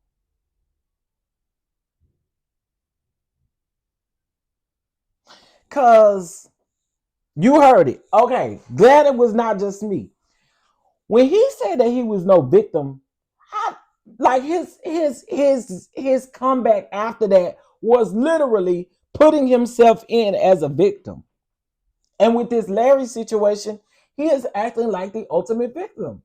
Cause you heard it. Okay, glad it was not just me. When he said that he was no victim, like his comeback after that was literally putting himself in as a victim. And with this Larry situation, he is acting like the ultimate victim.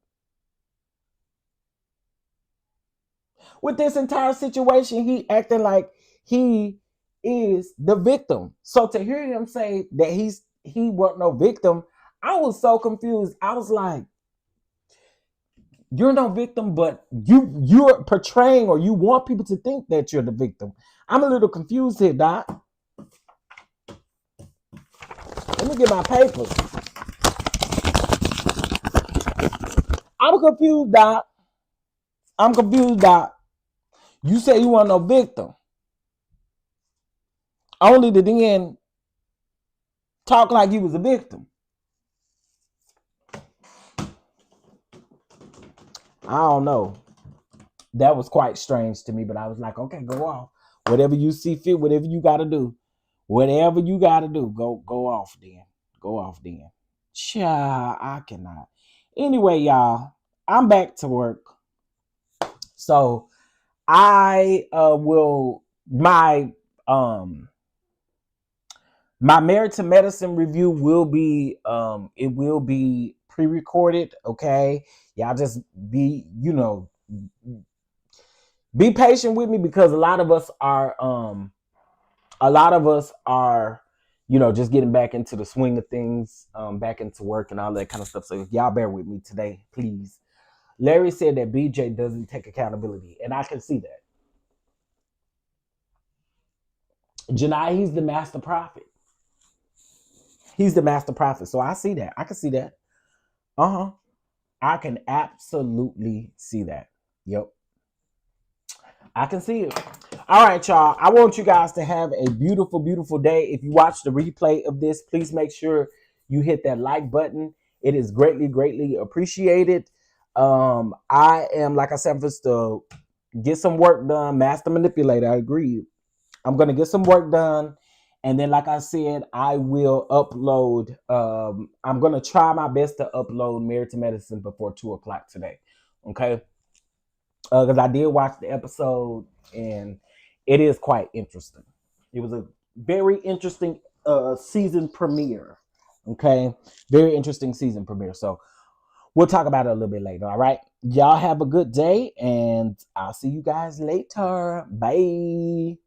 With this entire situation, he acting like he is the victim. So to hear him say that he wasn't no victim, I was so confused. I was like, you're no victim, but you're portraying, or you want people to think that you're the victim. I'm a little confused here, Doc. Let me get my papers. I'm confused, Doc. You say you want no victim. Only to then talk like you was a victim. I don't know. That was quite strange to me, but I was like, okay, go off. Whatever you see fit, whatever you got to do. Whatever you got to do, go off then. Go off then. Child, I cannot. Anyway, y'all, I'm back to work. So I will my Married to Medicine review will be it will be pre-recorded, okay? Y'all just be, be patient with me, because a lot of us are just getting back into the swing of things, back into work and all that kind of stuff. So y'all bear with me today, please. Larry said that BJ doesn't take accountability, and I can see that. Janai, he's the master prophet. He's the master prophet. So I see that. I can see that. I can absolutely see that. Yep. I can see it. All right, y'all. I want you guys to have a beautiful, beautiful day. If you watch the replay of this, please make sure you hit that like button. It is greatly, greatly appreciated. I am, like I said, just to get some work done. Master manipulator. I agree. I'm going to get some work done. And then, like I said, I will upload. I'm going to try my best to upload Married to Medicine before 2:00 today. Okay. Because I did watch the episode, and it is quite interesting. It was a very interesting season premiere. Okay, very interesting season premiere. So we'll talk about it a little bit later. All right, y'all have a good day, and I'll see you guys later. Bye.